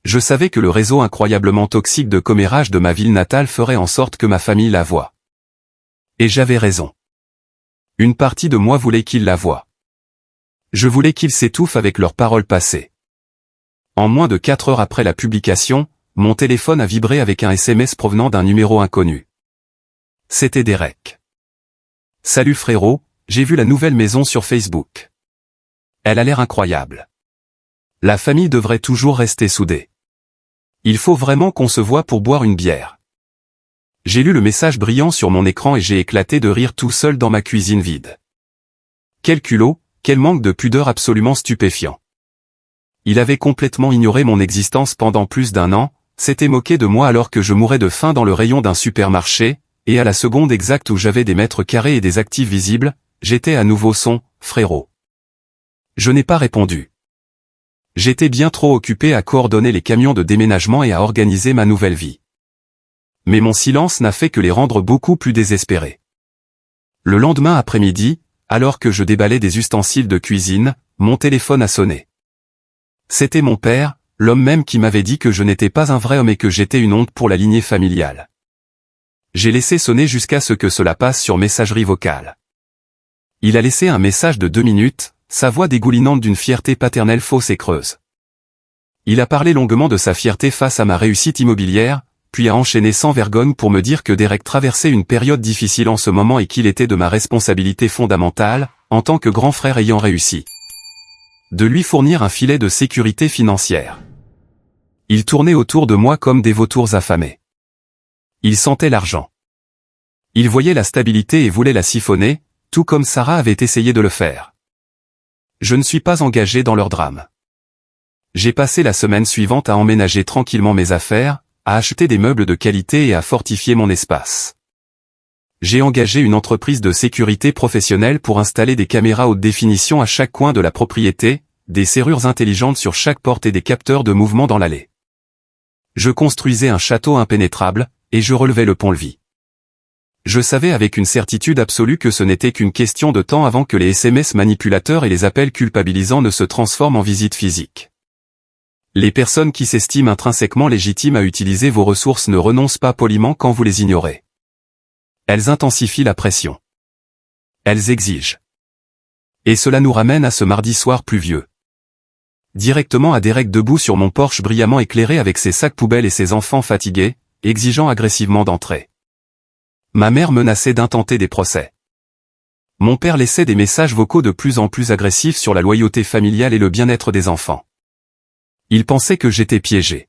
Je savais que le réseau incroyablement toxique de commérage de ma ville natale ferait en sorte que ma famille la voie. Et j'avais raison. Une partie de moi voulait qu'ils la voient. Je voulais qu'ils s'étouffent avec leurs paroles passées. En moins de 4 heures après la publication, mon téléphone a vibré avec un SMS provenant d'un numéro inconnu. C'était Derek. Salut frérot, j'ai vu la nouvelle maison sur Facebook. Elle a l'air incroyable. La famille devrait toujours rester soudée. Il faut vraiment qu'on se voie pour boire une bière. J'ai lu le message brillant sur mon écran et j'ai éclaté de rire tout seul dans ma cuisine vide. Quel culot, quel manque de pudeur absolument stupéfiant. Il avait complètement ignoré mon existence pendant plus d'1 an, s'était moqué de moi alors que je mourais de faim dans le rayon d'un supermarché, et à la seconde exacte où j'avais des mètres carrés et des actifs visibles, j'étais à nouveau son « frérot ». Je n'ai pas répondu. J'étais bien trop occupé à coordonner les camions de déménagement et à organiser ma nouvelle vie. Mais mon silence n'a fait que les rendre beaucoup plus désespérés. Le lendemain après-midi, alors que je déballais des ustensiles de cuisine, mon téléphone a sonné. C'était mon père, l'homme même qui m'avait dit que je n'étais pas un vrai homme et que j'étais une honte pour la lignée familiale. J'ai laissé sonner jusqu'à ce que cela passe sur messagerie vocale. Il a laissé un message de 2 minutes, sa voix dégoulinante d'une fierté paternelle fausse et creuse. Il a parlé longuement de sa fierté face à ma réussite immobilière, puis a enchaîné sans vergogne pour me dire que Derek traversait une période difficile en ce moment et qu'il était de ma responsabilité fondamentale, en tant que grand frère ayant réussi, de lui fournir un filet de sécurité financière. Ils tournaient autour de moi comme des vautours affamés. Ils sentaient l'argent. Ils voyaient la stabilité et voulaient la siphonner, tout comme Sarah avait essayé de le faire. Je ne suis pas engagé dans leur drame. J'ai passé la semaine suivante à emménager tranquillement mes affaires, à acheter des meubles de qualité et à fortifier mon espace. J'ai engagé une entreprise de sécurité professionnelle pour installer des caméras haute définition à chaque coin de la propriété, des serrures intelligentes sur chaque porte et des capteurs de mouvement dans l'allée. Je construisais un château impénétrable, et je relevais le pont-levis. Je savais avec une certitude absolue que ce n'était qu'une question de temps avant que les SMS manipulateurs et les appels culpabilisants ne se transforment en visites physiques. Les personnes qui s'estiment intrinsèquement légitimes à utiliser vos ressources ne renoncent pas poliment quand vous les ignorez. Elles intensifient la pression. Elles exigent. Et cela nous ramène à ce mardi soir pluvieux. Directement à Derek debout sur mon porche brillamment éclairé avec ses sacs poubelles et ses enfants fatigués, exigeant agressivement d'entrer. Ma mère menaçait d'intenter des procès. Mon père laissait des messages vocaux de plus en plus agressifs sur la loyauté familiale et le bien-être des enfants. Il pensait que j'étais piégé.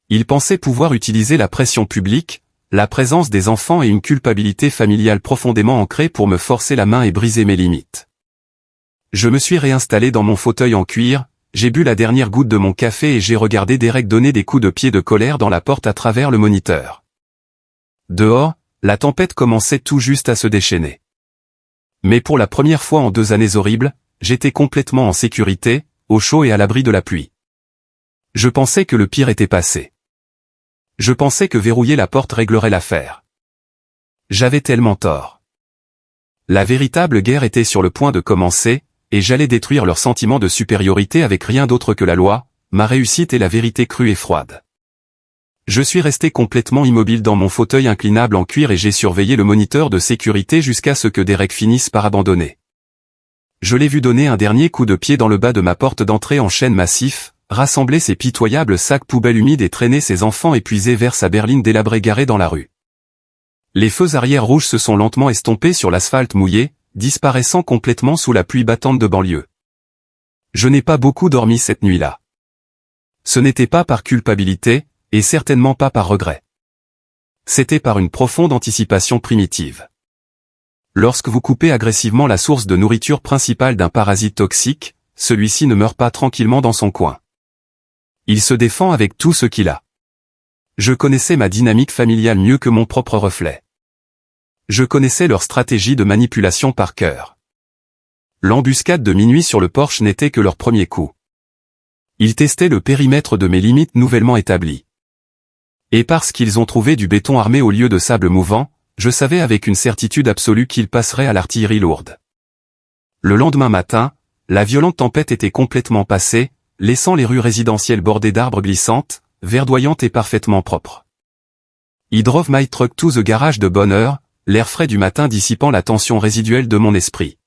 Il pensait pouvoir utiliser la pression publique, la présence des enfants et une culpabilité familiale profondément ancrée pour me forcer la main et briser mes limites. Je me suis réinstallé dans mon fauteuil en cuir, j'ai bu la dernière goutte de mon café et j'ai regardé Derek donner des coups de pied de colère dans la porte à travers le moniteur. Dehors, la tempête commençait tout juste à se déchaîner. Mais pour la première fois en 2 années horribles, j'étais complètement en sécurité, au chaud et à l'abri de la pluie. Je pensais que le pire était passé. Je pensais que verrouiller la porte réglerait l'affaire. J'avais tellement tort. La véritable guerre était sur le point de commencer, et j'allais détruire leur sentiment de supériorité avec rien d'autre que la loi, ma réussite et la vérité crue et froide. Je suis resté complètement immobile dans mon fauteuil inclinable en cuir et j'ai surveillé le moniteur de sécurité jusqu'à ce que Derek finisse par abandonner. Je l'ai vu donner un dernier coup de pied dans le bas de ma porte d'entrée en chêne massif, rassembler ses pitoyables sacs poubelles humides et traîner ses enfants épuisés vers sa berline délabrée garée dans la rue. Les feux arrière rouges se sont lentement estompés sur l'asphalte mouillé, disparaissant complètement sous la pluie battante de banlieue. Je n'ai pas beaucoup dormi cette nuit-là. Ce n'était pas par culpabilité, et certainement pas par regret. C'était par une profonde anticipation primitive. Lorsque vous coupez agressivement la source de nourriture principale d'un parasite toxique, celui-ci ne meurt pas tranquillement dans son coin. Il se défend avec tout ce qu'il a. Je connaissais ma dynamique familiale mieux que mon propre reflet. Je connaissais leur stratégie de manipulation par cœur. L'embuscade de minuit sur le porche n'était que leur premier coup. Ils testaient le périmètre de mes limites nouvellement établies. Et parce qu'ils ont trouvé du béton armé au lieu de sable mouvant, je savais avec une certitude absolue qu'ils passeraient à l'artillerie lourde. Le lendemain matin, la violente tempête était complètement passée, laissant les rues résidentielles bordées d'arbres glissantes, verdoyantes et parfaitement propres. I drove my truck to the garage de bonne heure, l'air frais du matin dissipant la tension résiduelle de mon esprit.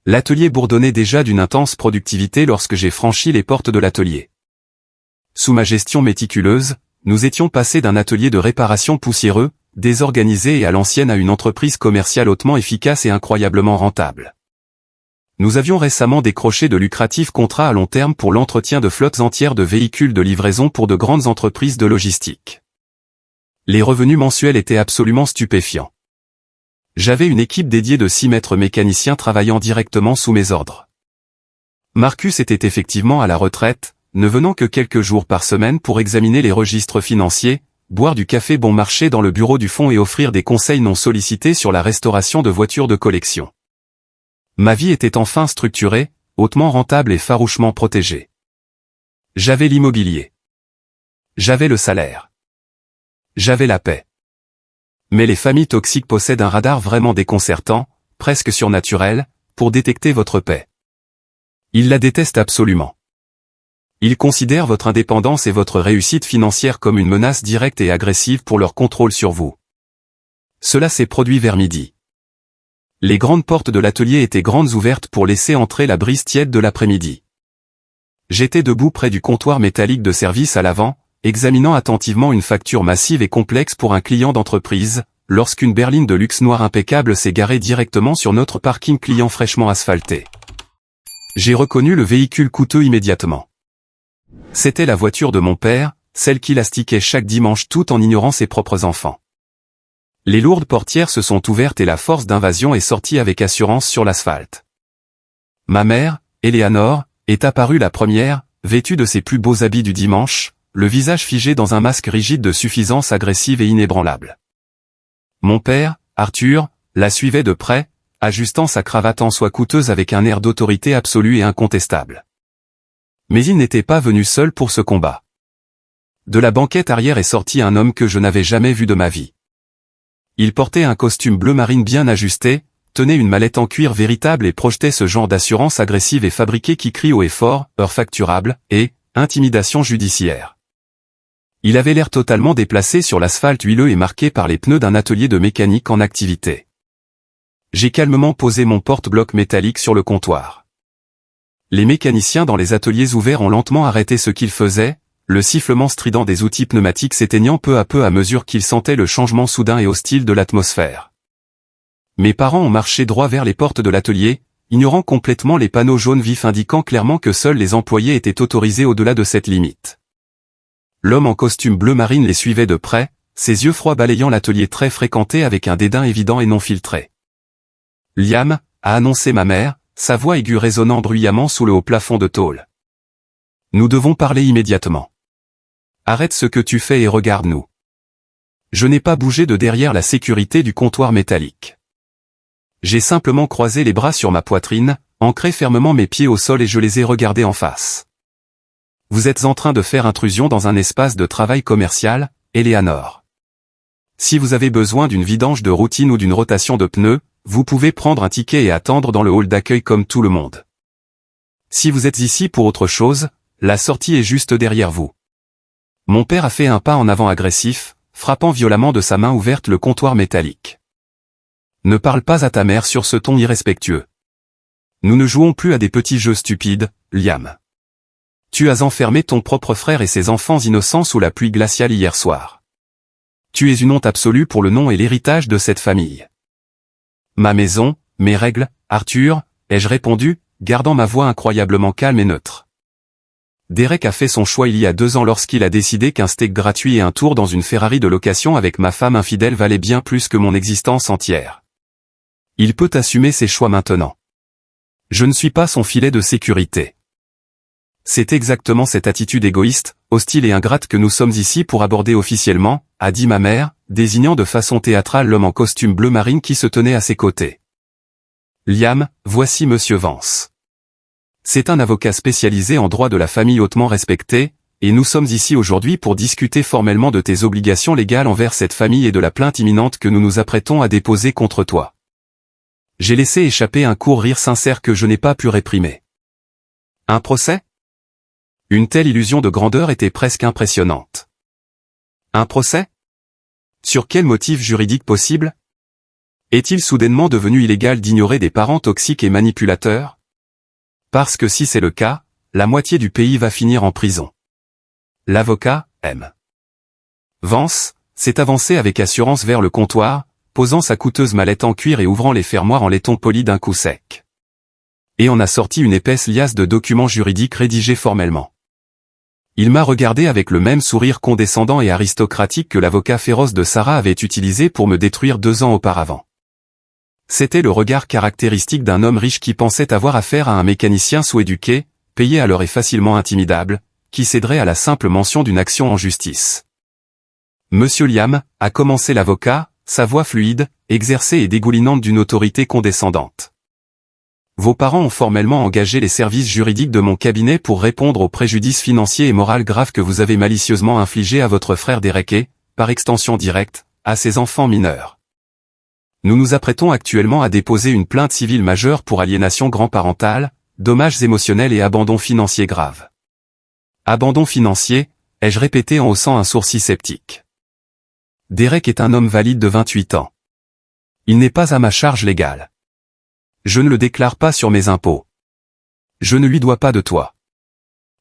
L'atelier bourdonnait déjà d'une intense productivité lorsque j'ai franchi les portes de l'atelier. Sous ma gestion méticuleuse, nous étions passés d'un atelier de réparation poussiéreux, désorganisé et à l'ancienne à une entreprise commerciale hautement efficace et incroyablement rentable. Nous avions récemment décroché de lucratifs contrats à long terme pour l'entretien de flottes entières de véhicules de livraison pour de grandes entreprises de logistique. Les revenus mensuels étaient absolument stupéfiants. J'avais une équipe dédiée de 6 maîtres mécaniciens travaillant directement sous mes ordres. Marcus était effectivement à la retraite, ne venant que quelques jours par semaine pour examiner les registres financiers, boire du café bon marché dans le bureau du fond et offrir des conseils non sollicités sur la restauration de voitures de collection. Ma vie était enfin structurée, hautement rentable et farouchement protégée. J'avais l'immobilier. J'avais le salaire. J'avais la paix. Mais les familles toxiques possèdent un radar vraiment déconcertant, presque surnaturel, pour détecter votre paix. Ils la détestent absolument. Ils considèrent votre indépendance et votre réussite financière comme une menace directe et agressive pour leur contrôle sur vous. Cela s'est produit vers midi. Les grandes portes de l'atelier étaient grandes ouvertes pour laisser entrer la brise tiède de l'après-midi. J'étais debout près du comptoir métallique de service à l'avant, examinant attentivement une facture massive et complexe pour un client d'entreprise, lorsqu'une berline de luxe noire impeccable s'est garée directement sur notre parking client fraîchement asphalté. J'ai reconnu le véhicule coûteux immédiatement. C'était la voiture de mon père, celle qu'il astiquait chaque dimanche tout en ignorant ses propres enfants. Les lourdes portières se sont ouvertes et la force d'invasion est sortie avec assurance sur l'asphalte. Ma mère, Eleanor, est apparue la première, vêtue de ses plus beaux habits du dimanche, le visage figé dans un masque rigide de suffisance agressive et inébranlable. Mon père, Arthur, la suivait de près, ajustant sa cravate en soie coûteuse avec un air d'autorité absolue et incontestable. Mais il n'était pas venu seul pour ce combat. De la banquette arrière est sorti un homme que je n'avais jamais vu de ma vie. Il portait un costume bleu marine bien ajusté, tenait une mallette en cuir véritable et projetait ce genre d'assurance agressive et fabriquée qui crie haut et fort, heure facturable, et intimidation judiciaire. Il avait l'air totalement déplacé sur l'asphalte huileux et marqué par les pneus d'un atelier de mécanique en activité. J'ai calmement posé mon porte-bloc métallique sur le comptoir. Les mécaniciens dans les ateliers ouverts ont lentement arrêté ce qu'ils faisaient, le sifflement strident des outils pneumatiques s'éteignant peu à peu à mesure qu'ils sentaient le changement soudain et hostile de l'atmosphère. Mes parents ont marché droit vers les portes de l'atelier, ignorant complètement les panneaux jaunes vifs indiquant clairement que seuls les employés étaient autorisés au-delà de cette limite. L'homme en costume bleu marine les suivait de près, ses yeux froids balayant l'atelier très fréquenté avec un dédain évident et non filtré. « Liam » a annoncé ma mère, sa voix aiguë résonnant bruyamment sous le haut plafond de tôle. « Nous devons parler immédiatement. Arrête ce que tu fais et regarde-nous. » Je n'ai pas bougé de derrière la sécurité du comptoir métallique. J'ai simplement croisé les bras sur ma poitrine, ancré fermement mes pieds au sol et je les ai regardés en face. « Vous êtes en train de faire intrusion dans un espace de travail commercial, Eleanor. Si vous avez besoin d'une vidange de routine ou d'une rotation de pneus, vous pouvez prendre un ticket et attendre dans le hall d'accueil comme tout le monde. Si vous êtes ici pour autre chose, la sortie est juste derrière vous. » Mon père a fait un pas en avant agressif, frappant violemment de sa main ouverte le comptoir métallique. « Ne parle pas à ta mère sur ce ton irrespectueux. Nous ne jouons plus à des petits jeux stupides, Liam. Tu as enfermé ton propre frère et ses enfants innocents sous la pluie glaciale hier soir. Tu es une honte absolue pour le nom et l'héritage de cette famille. » « Ma maison, mes règles, Arthur, ai-je répondu, gardant ma voix incroyablement calme et neutre. Derek a fait son choix il y a 2 ans lorsqu'il a décidé qu'un steak gratuit et un tour dans une Ferrari de location avec ma femme infidèle valaient bien plus que mon existence entière. Il peut assumer ses choix maintenant. Je ne suis pas son filet de sécurité. C'est exactement cette attitude égoïste, hostile et ingrate que nous sommes ici pour aborder officiellement, a dit ma mère, désignant de façon théâtrale l'homme en costume bleu marine qui se tenait à ses côtés. Liam, voici Monsieur Vance. C'est un avocat spécialisé en droit de la famille hautement respecté, et nous sommes ici aujourd'hui pour discuter formellement de tes obligations légales envers cette famille et de la plainte imminente que nous nous apprêtons à déposer contre toi. J'ai laissé échapper un court rire sincère que je n'ai pas pu réprimer. Un procès ? Une telle illusion de grandeur était presque impressionnante. Un procès ? Sur quel motif juridique possible ? Est-il soudainement devenu illégal d'ignorer des parents toxiques et manipulateurs ? Parce que si c'est le cas, la moitié du pays va finir en prison. L'avocat, M. Vance, s'est avancé avec assurance vers le comptoir, posant sa coûteuse mallette en cuir et ouvrant les fermoirs en laiton poli d'un coup sec. Et en a sorti une épaisse liasse de documents juridiques rédigés formellement. Il m'a regardé avec le même sourire condescendant et aristocratique que l'avocat féroce de Sarah avait utilisé pour me détruire 2 ans auparavant. C'était le regard caractéristique d'un homme riche qui pensait avoir affaire à un mécanicien sous-éduqué, payé à l'heure et facilement intimidable, qui céderait à la simple mention d'une action en justice. Monsieur Liam, a commencé l'avocat, sa voix fluide, exercée et dégoulinante d'une autorité condescendante. Vos parents ont formellement engagé les services juridiques de mon cabinet pour répondre aux préjudices financiers et moraux graves que vous avez malicieusement infligés à votre frère Derek et, par extension directe, à ses enfants mineurs. Nous nous apprêtons actuellement à déposer une plainte civile majeure pour aliénation grand-parentale, dommages émotionnels et abandon financier grave. Abandon financier, ai-je répété en haussant un sourcil sceptique. Derek est un homme valide de 28 ans. Il n'est pas à ma charge légale. Je ne le déclare pas sur mes impôts. Je ne lui dois pas de toi.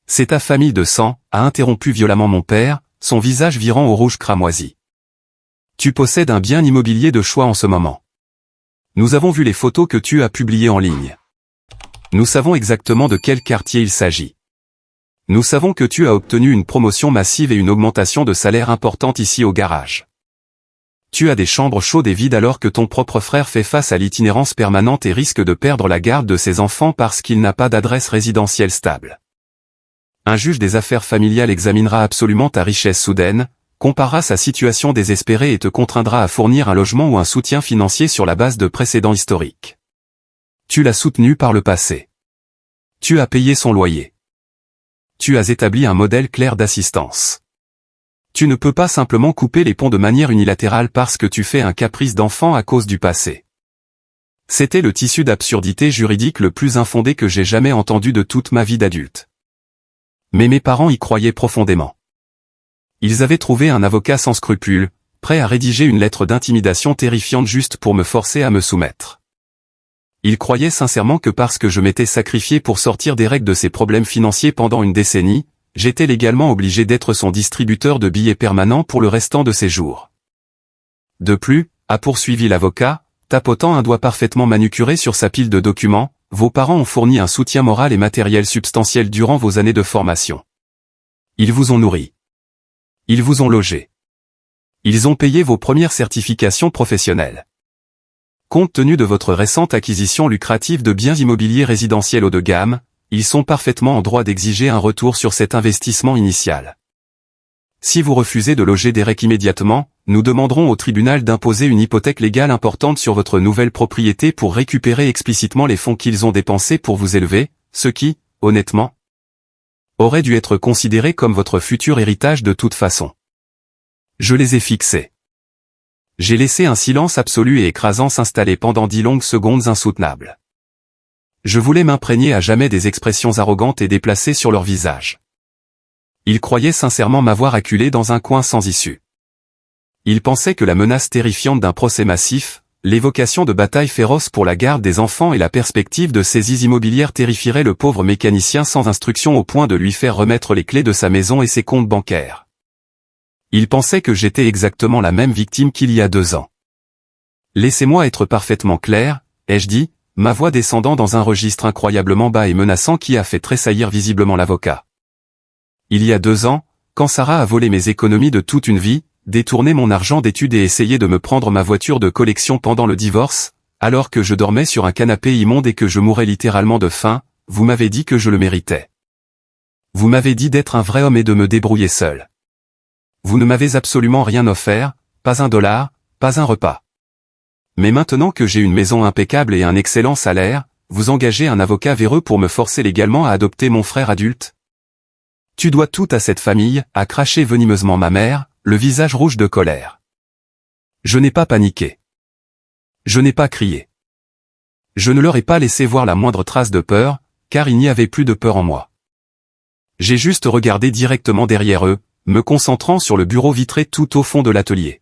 C'est ta famille de sang, a interrompu violemment mon père, son visage virant au rouge cramoisi. Tu possèdes un bien immobilier de choix en ce moment. Nous avons vu les photos que tu as publiées en ligne. Nous savons exactement de quel quartier il s'agit. Nous savons que tu as obtenu une promotion massive et une augmentation de salaire importante ici au garage. Tu as des chambres chaudes et vides alors que ton propre frère fait face à l'itinérance permanente et risque de perdre la garde de ses enfants parce qu'il n'a pas d'adresse résidentielle stable. Un juge des affaires familiales examinera absolument ta richesse soudaine, comparera sa situation désespérée et te contraindra à fournir un logement ou un soutien financier sur la base de précédents historiques. Tu l'as soutenu par le passé. Tu as payé son loyer. Tu as établi un modèle clair d'assistance. Tu ne peux pas simplement couper les ponts de manière unilatérale parce que tu fais un caprice d'enfant à cause du passé. C'était le tissu d'absurdité juridique le plus infondé que j'ai jamais entendu de toute ma vie d'adulte. Mais mes parents y croyaient profondément. Ils avaient trouvé un avocat sans scrupules, prêt à rédiger une lettre d'intimidation terrifiante juste pour me forcer à me soumettre. Ils croyaient sincèrement que parce que je m'étais sacrifié pour sortir des règles de ses problèmes financiers pendant une décennie, j'étais légalement obligé d'être son distributeur de billets permanent pour le restant de ses jours. De plus, a poursuivi l'avocat, tapotant un doigt parfaitement manucuré sur sa pile de documents, vos parents ont fourni un soutien moral et matériel substantiel durant vos années de formation. Ils vous ont nourri. Ils vous ont logé. Ils ont payé vos premières certifications professionnelles. Compte tenu de votre récente acquisition lucrative de biens immobiliers résidentiels haut de gamme, ils sont parfaitement en droit d'exiger un retour sur cet investissement initial. Si vous refusez de loger Derek immédiatement, nous demanderons au tribunal d'imposer une hypothèque légale importante sur votre nouvelle propriété pour récupérer explicitement les fonds qu'ils ont dépensés pour vous élever, ce qui, honnêtement, aurait dû être considéré comme votre futur héritage de toute façon. Je les ai fixés. J'ai laissé un silence absolu et écrasant s'installer pendant 10 longues secondes insoutenables. Je voulais m'imprégner à jamais des expressions arrogantes et déplacées sur leur visage. Ils croyaient sincèrement m'avoir acculé dans un coin sans issue. Ils pensaient que la menace terrifiante d'un procès massif, l'évocation de batailles féroces pour la garde des enfants et la perspective de saisies immobilières terrifieraient le pauvre mécanicien sans instruction au point de lui faire remettre les clés de sa maison et ses comptes bancaires. Ils pensaient que j'étais exactement la même victime qu'il y a 2 ans. Laissez-moi être parfaitement clair, ai-je dit, ma voix descendant dans un registre incroyablement bas et menaçant qui a fait tressaillir visiblement l'avocat. Il y a 2 ans, quand Sarah a volé mes économies de toute une vie, détourné mon argent d'études et essayé de me prendre ma voiture de collection pendant le divorce, alors que je dormais sur un canapé immonde et que je mourais littéralement de faim, vous m'avez dit que je le méritais. Vous m'avez dit d'être un vrai homme et de me débrouiller seul. Vous ne m'avez absolument rien offert, pas $1, pas un repas. Mais maintenant que j'ai une maison impeccable et un excellent salaire, vous engagez un avocat véreux pour me forcer légalement à adopter mon frère adulte? Tu dois tout à cette famille, a craché venimeusement ma mère, le visage rouge de colère. Je n'ai pas paniqué. Je n'ai pas crié. Je ne leur ai pas laissé voir la moindre trace de peur, car il n'y avait plus de peur en moi. J'ai juste regardé directement derrière eux, me concentrant sur le bureau vitré tout au fond de l'atelier.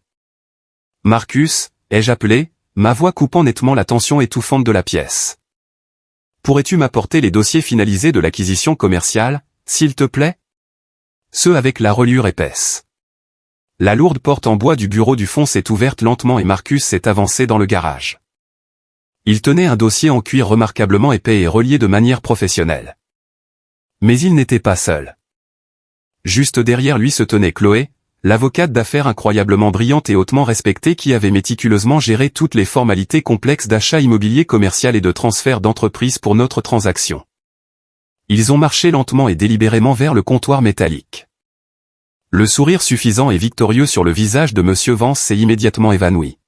Marcus, ai-je appelé, ma voix coupant nettement la tension étouffante de la pièce. Pourrais-tu m'apporter les dossiers finalisés de l'acquisition commerciale, s'il te plaît? Ceux avec la reliure épaisse. La lourde porte en bois du bureau du fond s'est ouverte lentement et Marcus s'est avancé dans le garage. Il tenait un dossier en cuir remarquablement épais et relié de manière professionnelle. Mais il n'était pas seul. Juste derrière lui se tenait Chloé, l'avocate d'affaires incroyablement brillante et hautement respectée qui avait méticuleusement géré toutes les formalités complexes d'achat immobilier commercial et de transfert d'entreprise pour notre transaction. Ils ont marché lentement et délibérément vers le comptoir métallique. Le sourire suffisant et victorieux sur le visage de Monsieur Vance s'est immédiatement évanoui.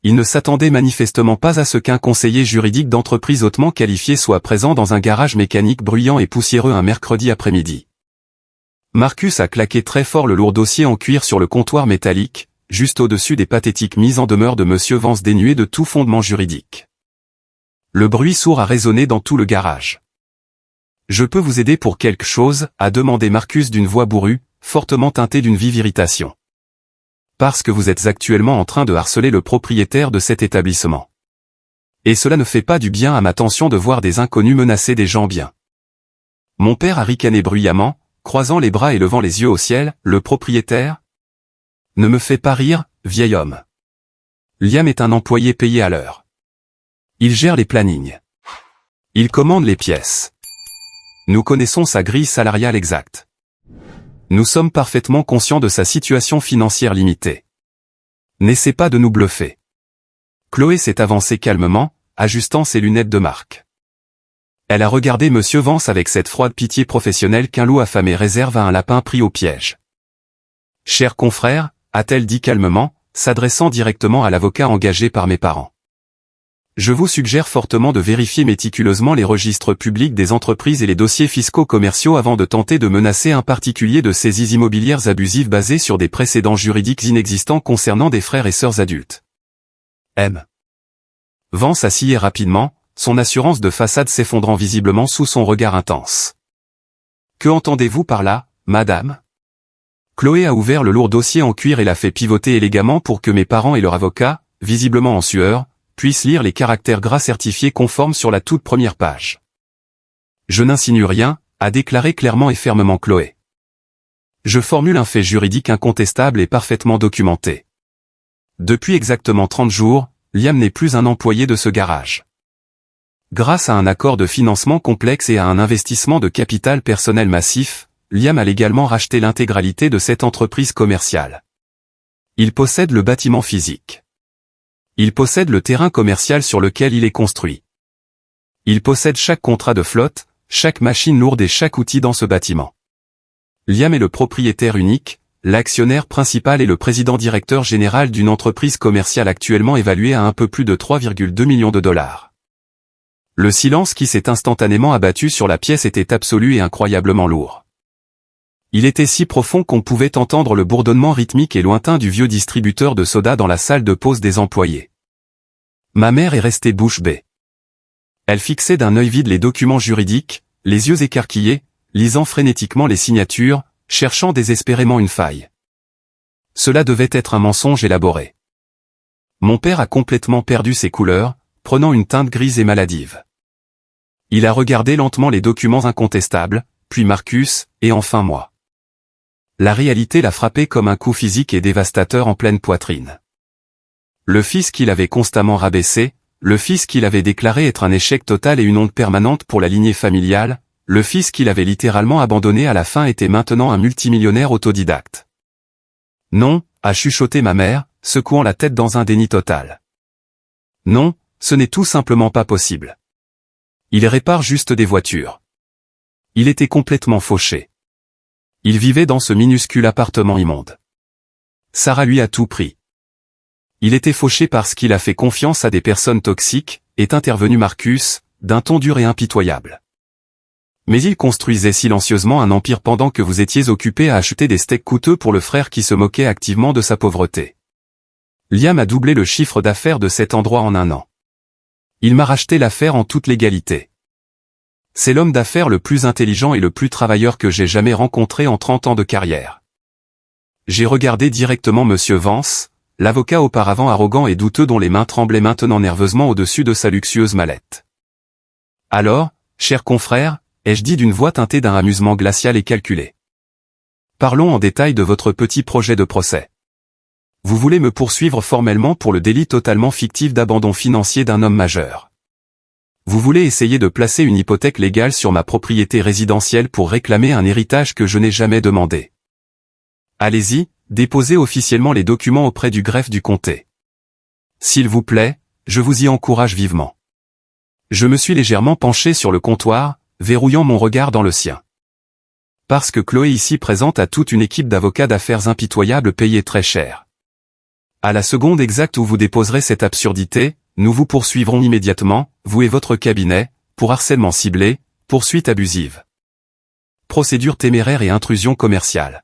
Il ne s'attendait manifestement pas à ce qu'un conseiller juridique d'entreprise hautement qualifié soit présent dans un garage mécanique bruyant et poussiéreux un mercredi après-midi. Marcus a claqué très fort le lourd dossier en cuir sur le comptoir métallique, juste au-dessus des pathétiques mises en demeure de Monsieur Vance dénuées de tout fondement juridique. Le bruit sourd a résonné dans tout le garage. « Je peux vous aider pour quelque chose ?» a demandé Marcus d'une voix bourrue, fortement teintée d'une vive irritation. « Parce que vous êtes actuellement en train de harceler le propriétaire de cet établissement. Et cela ne fait pas du bien à ma tension de voir des inconnus menacer des gens bien. » Mon père a ricané bruyamment, croisant les bras et levant les yeux au ciel, le propriétaire? Ne me fais pas rire, vieil homme. Liam est un employé payé à l'heure. Il gère les plannings. Il commande les pièces. Nous connaissons sa grille salariale exacte. Nous sommes parfaitement conscients de sa situation financière limitée. N'essaie pas de nous bluffer. Chloé s'est avancée calmement, ajustant ses lunettes de marque. Elle a regardé Monsieur Vance avec cette froide pitié professionnelle qu'un loup affamé réserve à un lapin pris au piège. « Cher confrère », a-t-elle dit calmement, s'adressant directement à l'avocat engagé par mes parents. Je vous suggère fortement de vérifier méticuleusement les registres publics des entreprises et les dossiers fiscaux commerciaux avant de tenter de menacer un particulier de saisies immobilières abusives basées sur des précédents juridiques inexistants concernant des frères et sœurs adultes. M. Vance assillait rapidement, son assurance de façade s'effondrant visiblement sous son regard intense. Que entendez-vous par là, madame? Chloé a ouvert le lourd dossier en cuir et l'a fait pivoter élégamment pour que mes parents et leur avocat, visiblement en sueur, puissent lire les caractères gras certifiés conformes sur la toute première page. Je n'insinue rien, a déclaré clairement et fermement Chloé. Je formule un fait juridique incontestable et parfaitement documenté. Depuis exactement 30 jours, Liam n'est plus un employé de ce garage. Grâce à un accord de financement complexe et à un investissement de capital personnel massif, Liam a légalement racheté l'intégralité de cette entreprise commerciale. Il possède le bâtiment physique. Il possède le terrain commercial sur lequel il est construit. Il possède chaque contrat de flotte, chaque machine lourde et chaque outil dans ce bâtiment. Liam est le propriétaire unique, l'actionnaire principal et le président-directeur général d'une entreprise commerciale actuellement évaluée à un peu plus de 3,2 millions de dollars. Le silence qui s'est instantanément abattu sur la pièce était absolu et incroyablement lourd. Il était si profond qu'on pouvait entendre le bourdonnement rythmique et lointain du vieux distributeur de soda dans la salle de pause des employés. Ma mère est restée bouche bée. Elle fixait d'un œil vide les documents juridiques, les yeux écarquillés, lisant frénétiquement les signatures, cherchant désespérément une faille. Cela devait être un mensonge élaboré. Mon père a complètement perdu ses couleurs, prenant une teinte grise et maladive. Il a regardé lentement les documents incontestables, puis Marcus, et enfin moi. La réalité l'a frappé comme un coup physique et dévastateur en pleine poitrine. Le fils qu'il avait constamment rabaissé, le fils qu'il avait déclaré être un échec total et une honte permanente pour la lignée familiale, le fils qu'il avait littéralement abandonné à la fin était maintenant un multimillionnaire autodidacte. Non, a chuchoté ma mère, secouant la tête dans un déni total. Non, ce n'est tout simplement pas possible. Il répare juste des voitures. Il était complètement fauché. Il vivait dans ce minuscule appartement immonde. Sarah lui a tout pris. Il était fauché parce qu'il a fait confiance à des personnes toxiques, est intervenu Marcus, d'un ton dur et impitoyable. Mais il construisait silencieusement un empire pendant que vous étiez occupé à acheter des steaks coûteux pour le frère qui se moquait activement de sa pauvreté. Liam a doublé le chiffre d'affaires de cet endroit en un an. Il m'a racheté l'affaire en toute légalité. C'est l'homme d'affaires le plus intelligent et le plus travailleur que j'ai jamais rencontré en 30 ans de carrière. J'ai regardé directement Monsieur Vance, l'avocat auparavant arrogant et douteux dont les mains tremblaient maintenant nerveusement au-dessus de sa luxueuse mallette. Alors, cher confrère, ai-je dit d'une voix teintée d'un amusement glacial et calculé. Parlons en détail de votre petit projet de procès. Vous voulez me poursuivre formellement pour le délit totalement fictif d'abandon financier d'un homme majeur. Vous voulez essayer de placer une hypothèque légale sur ma propriété résidentielle pour réclamer un héritage que je n'ai jamais demandé. Allez-y, déposez officiellement les documents auprès du greffe du comté. S'il vous plaît, je vous y encourage vivement. Je me suis légèrement penché sur le comptoir, verrouillant mon regard dans le sien. Parce que Chloé ici présente a toute une équipe d'avocats d'affaires impitoyables payés très cher. À la seconde exacte où vous déposerez cette absurdité, nous vous poursuivrons immédiatement, vous et votre cabinet, pour harcèlement ciblé, poursuite abusive. Procédure téméraire et intrusion commerciale.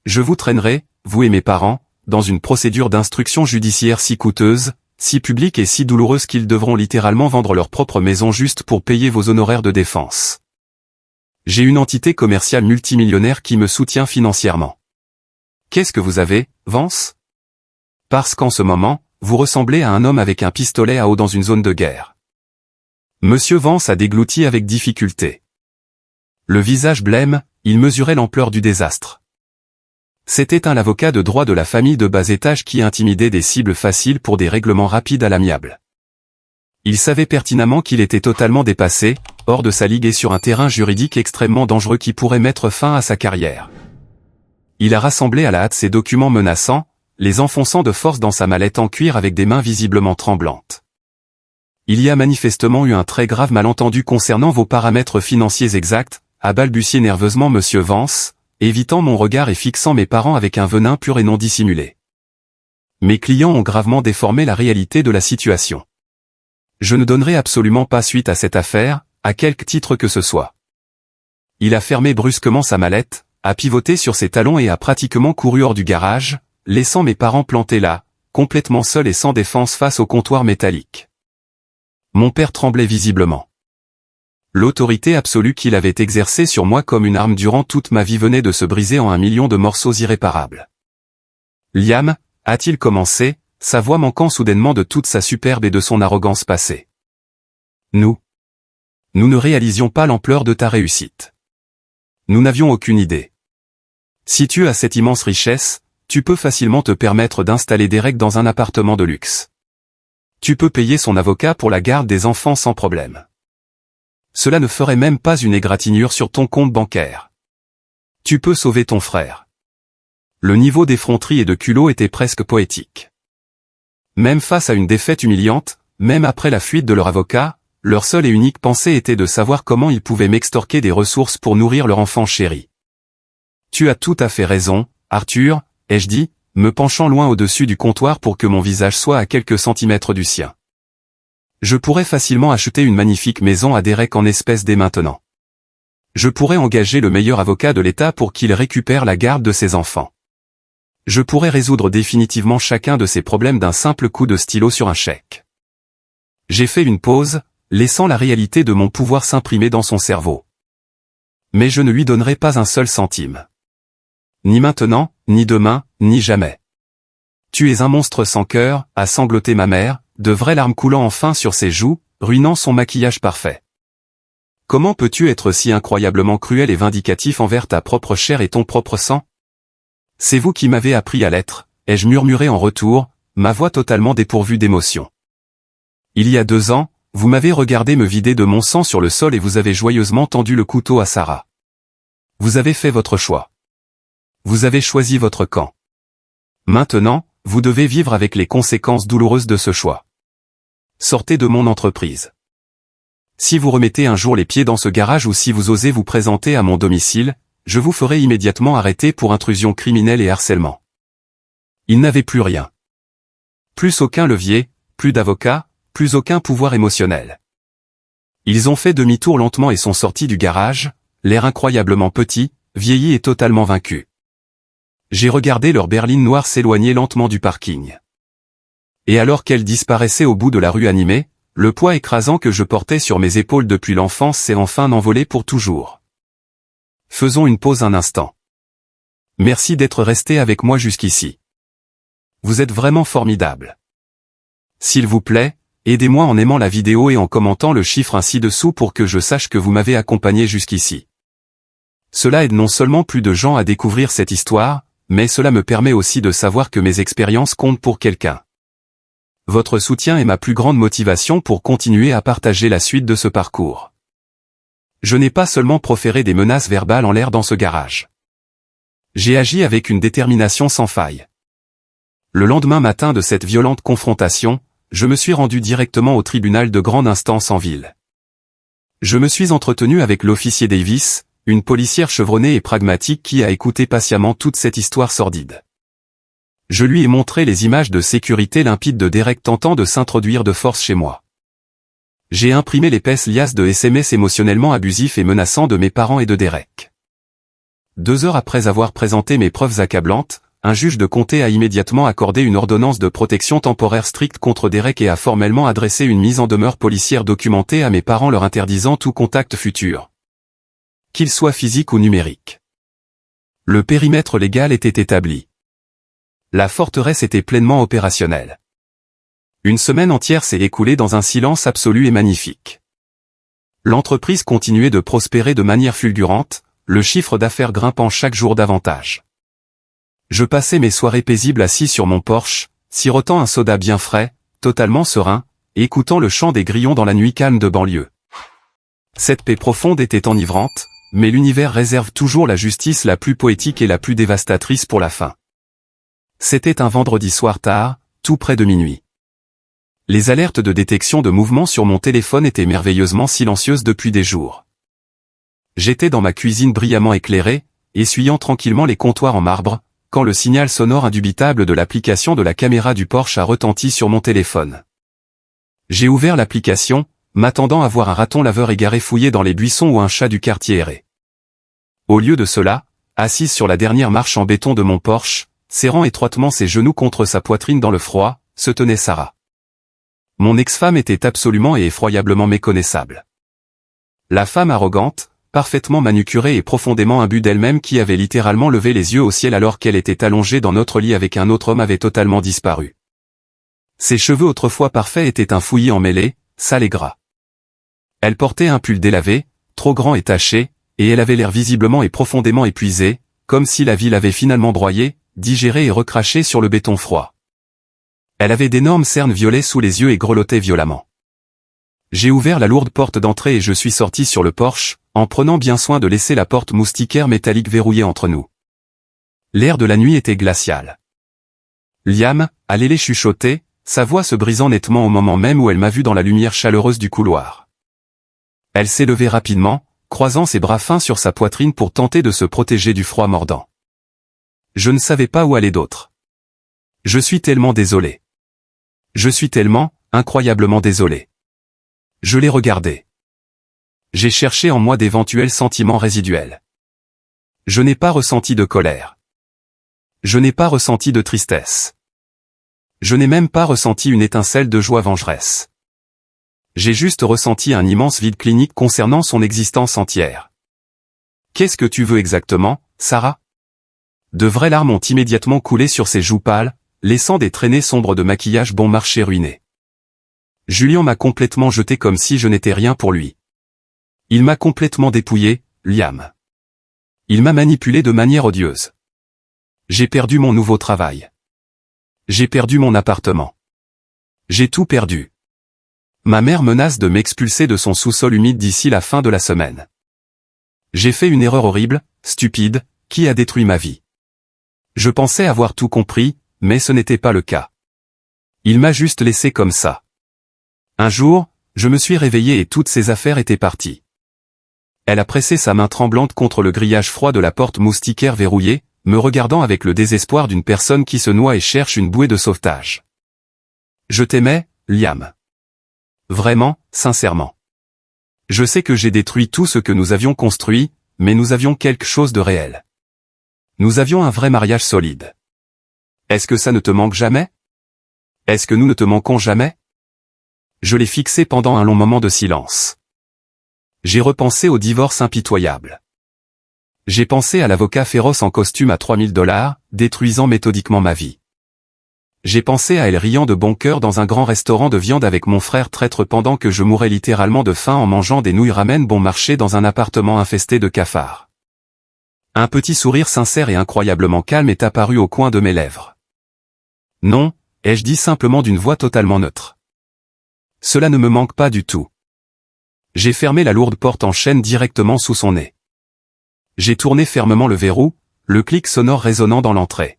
Je vous traînerai, vous et mes parents, dans une procédure d'instruction judiciaire si coûteuse, si publique et si douloureuse qu'ils devront littéralement vendre leur propre maison juste pour payer vos honoraires de défense. J'ai une entité commerciale multimillionnaire qui me soutient financièrement. Qu'est-ce que vous avez, Vance? Parce qu'en ce moment, vous ressemblez à un homme avec un pistolet à eau dans une zone de guerre. Monsieur Vance a déglouti avec difficulté. Le visage blême, il mesurait l'ampleur du désastre. C'était un avocat de droit de la famille de bas étage qui intimidait des cibles faciles pour des règlements rapides à l'amiable. Il savait pertinemment qu'il était totalement dépassé, hors de sa ligue et sur un terrain juridique extrêmement dangereux qui pourrait mettre fin à sa carrière. Il a rassemblé à la hâte ses documents menaçants, les enfonçant de force dans sa mallette en cuir avec des mains visiblement tremblantes. Il y a manifestement eu un très grave malentendu concernant vos paramètres financiers exacts, a balbutié nerveusement Monsieur Vance, évitant mon regard et fixant mes parents avec un venin pur et non dissimulé. Mes clients ont gravement déformé la réalité de la situation. Je ne donnerai absolument pas suite à cette affaire, à quelque titre que ce soit. Il a fermé brusquement sa mallette, a pivoté sur ses talons et a pratiquement couru hors du garage, laissant mes parents plantés là, complètement seuls et sans défense face au comptoir métallique. Mon père tremblait visiblement. L'autorité absolue qu'il avait exercée sur moi comme une arme durant toute ma vie venait de se briser en 1 million de morceaux irréparables. Liam, a-t-il commencé, sa voix manquant soudainement de toute sa superbe et de son arrogance passée. Nous ne réalisions pas l'ampleur de ta réussite. Nous n'avions aucune idée. Si tu as cette immense richesse, tu peux facilement te permettre d'installer Derek dans un appartement de luxe. Tu peux payer son avocat pour la garde des enfants sans problème. Cela ne ferait même pas une égratignure sur ton compte bancaire. Tu peux sauver ton frère. Le niveau d'effronterie et de culot était presque poétique. Même face à une défaite humiliante, même après la fuite de leur avocat, leur seule et unique pensée était de savoir comment ils pouvaient m'extorquer des ressources pour nourrir leur enfant chéri. Tu as tout à fait raison, Arthur, ai-je dit, me penchant loin au-dessus du comptoir pour que mon visage soit à quelques centimètres du sien. Je pourrais facilement acheter une magnifique maison à Derek en espèces dès maintenant. Je pourrais engager le meilleur avocat de l'État pour qu'il récupère la garde de ses enfants. Je pourrais résoudre définitivement chacun de ces problèmes d'un simple coup de stylo sur un chèque. J'ai fait une pause, laissant la réalité de mon pouvoir s'imprimer dans son cerveau. Mais je ne lui donnerai pas un seul centime. Ni maintenant, ni demain, ni jamais. Tu es un monstre sans cœur, a sangloté ma mère, de vraies larmes coulant enfin sur ses joues, ruinant son maquillage parfait. Comment peux-tu être si incroyablement cruel et vindicatif envers ta propre chair et ton propre sang? C'est vous qui m'avez appris à l'être, ai-je murmuré en retour, ma voix totalement dépourvue d'émotion. Il y a 2 ans, vous m'avez regardé me vider de mon sang sur le sol et vous avez joyeusement tendu le couteau à Sarah. Vous avez fait votre choix. Vous avez choisi votre camp. Maintenant, vous devez vivre avec les conséquences douloureuses de ce choix. Sortez de mon entreprise. Si vous remettez un jour les pieds dans ce garage ou si vous osez vous présenter à mon domicile, je vous ferai immédiatement arrêter pour intrusion criminelle et harcèlement. Il n'avait plus rien. Plus aucun levier, plus d'avocat, plus aucun pouvoir émotionnel. Ils ont fait demi-tour lentement et sont sortis du garage, l'air incroyablement petit, vieilli et totalement vaincu. J'ai regardé leur berline noire s'éloigner lentement du parking. Et alors qu'elle disparaissait au bout de la rue animée, le poids écrasant que je portais sur mes épaules depuis l'enfance s'est enfin envolé pour toujours. Faisons une pause un instant. Merci d'être resté avec moi jusqu'ici. Vous êtes vraiment formidable. S'il vous plaît, aidez-moi en aimant la vidéo et en commentant le chiffre ci-dessous pour que je sache que vous m'avez accompagné jusqu'ici. Cela aide non seulement plus de gens à découvrir cette histoire, mais cela me permet aussi de savoir que mes expériences comptent pour quelqu'un. Votre soutien est ma plus grande motivation pour continuer à partager la suite de ce parcours. Je n'ai pas seulement proféré des menaces verbales en l'air dans ce garage. J'ai agi avec une détermination sans faille. Le lendemain matin de cette violente confrontation, je me suis rendu directement au tribunal de grande instance en ville. Je me suis entretenu avec l'officier Davis, une policière chevronnée et pragmatique qui a écouté patiemment toute cette histoire sordide. Je lui ai montré les images de sécurité limpides de Derek tentant de s'introduire de force chez moi. J'ai imprimé l'épaisse liasse de SMS émotionnellement abusifs et menaçants de mes parents et de Derek. 2 heures après avoir présenté mes preuves accablantes, un juge de comté a immédiatement accordé une ordonnance de protection temporaire stricte contre Derek et a formellement adressé une mise en demeure policière documentée à mes parents leur interdisant tout contact futur, qu'il soit physique ou numérique. Le périmètre légal était établi. La forteresse était pleinement opérationnelle. Une semaine entière s'est écoulée dans un silence absolu et magnifique. L'entreprise continuait de prospérer de manière fulgurante, le chiffre d'affaires grimpant chaque jour davantage. Je passais mes soirées paisibles assis sur mon Porsche, sirotant un soda bien frais, totalement serein, et écoutant le chant des grillons dans la nuit calme de banlieue. Cette paix profonde était enivrante, mais l'univers réserve toujours la justice la plus poétique et la plus dévastatrice pour la fin. C'était un vendredi soir tard, tout près de minuit. Les alertes de détection de mouvement sur mon téléphone étaient merveilleusement silencieuses depuis des jours. J'étais dans ma cuisine brillamment éclairée, essuyant tranquillement les comptoirs en marbre, quand le signal sonore indubitable de l'application de la caméra du Porsche a retenti sur mon téléphone. J'ai ouvert l'application, m'attendant à voir un raton laveur égaré fouiller dans les buissons ou un chat du quartier errer. Au lieu de cela, assise sur la dernière marche en béton de mon Porsche, serrant étroitement ses genoux contre sa poitrine dans le froid, se tenait Sarah. Mon ex-femme était absolument et effroyablement méconnaissable. La femme arrogante, parfaitement manucurée et profondément imbue d'elle-même qui avait littéralement levé les yeux au ciel alors qu'elle était allongée dans notre lit avec un autre homme avait totalement disparu. Ses cheveux autrefois parfaits étaient un fouillis emmêlé, sale et gras. Elle portait un pull délavé, trop grand et taché, et elle avait l'air visiblement et profondément épuisée, comme si la vie l'avait finalement broyée, digérée et recrachée sur le béton froid. Elle avait d'énormes cernes violets sous les yeux et grelottait violemment. J'ai ouvert la lourde porte d'entrée et je suis sorti sur le Porsche, en prenant bien soin de laisser la porte moustiquaire métallique verrouillée entre nous. L'air de la nuit était glacial. Liam, allez-les chuchoter, sa voix se brisant nettement au moment même où elle m'a vu dans la lumière chaleureuse du couloir. Elle s'est levée rapidement, croisant ses bras fins sur sa poitrine pour tenter de se protéger du froid mordant. Je ne savais pas où aller d'autre. Je suis tellement désolé. Je suis tellement, incroyablement désolé. Je l'ai regardé. J'ai cherché en moi d'éventuels sentiments résiduels. Je n'ai pas ressenti de colère. Je n'ai pas ressenti de tristesse. Je n'ai même pas ressenti une étincelle de joie vengeresse. J'ai juste ressenti un immense vide clinique concernant son existence entière. Qu'est-ce que tu veux exactement, Sarah? De vraies larmes ont immédiatement coulé sur ses joues pâles, laissant des traînées sombres de maquillage bon marché ruiné. Julien m'a complètement jeté comme si je n'étais rien pour lui. Il m'a complètement dépouillé, Liam. Il m'a manipulé de manière odieuse. J'ai perdu mon nouveau travail. J'ai perdu mon appartement. J'ai tout perdu. Ma mère menace de m'expulser de son sous-sol humide d'ici la fin de la semaine. J'ai fait une erreur horrible, stupide, qui a détruit ma vie. Je pensais avoir tout compris, mais ce n'était pas le cas. Il m'a juste laissé comme ça. Un jour, je me suis réveillé et toutes ses affaires étaient parties. Elle a pressé sa main tremblante contre le grillage froid de la porte moustiquaire verrouillée, me regardant avec le désespoir d'une personne qui se noie et cherche une bouée de sauvetage. Je t'aimais, Liam. Vraiment, sincèrement. Je sais que j'ai détruit tout ce que nous avions construit, mais nous avions quelque chose de réel. Nous avions un vrai mariage solide. Est-ce que ça ne te manque jamais? Est-ce que nous ne te manquons jamais? Je l'ai fixé pendant un long moment de silence. J'ai repensé au divorce impitoyable. J'ai pensé à l'avocat féroce en costume à $3000, détruisant méthodiquement ma vie. J'ai pensé à elle riant de bon cœur dans un grand restaurant de viande avec mon frère traître pendant que je mourais littéralement de faim en mangeant des nouilles ramen bon marché dans un appartement infesté de cafards. Un petit sourire sincère et incroyablement calme est apparu au coin de mes lèvres. Non, ai-je dit simplement d'une voix totalement neutre. Cela ne me manque pas du tout. J'ai fermé la lourde porte en chaîne directement sous son nez. J'ai tourné fermement le verrou, le clic sonore résonnant dans l'entrée.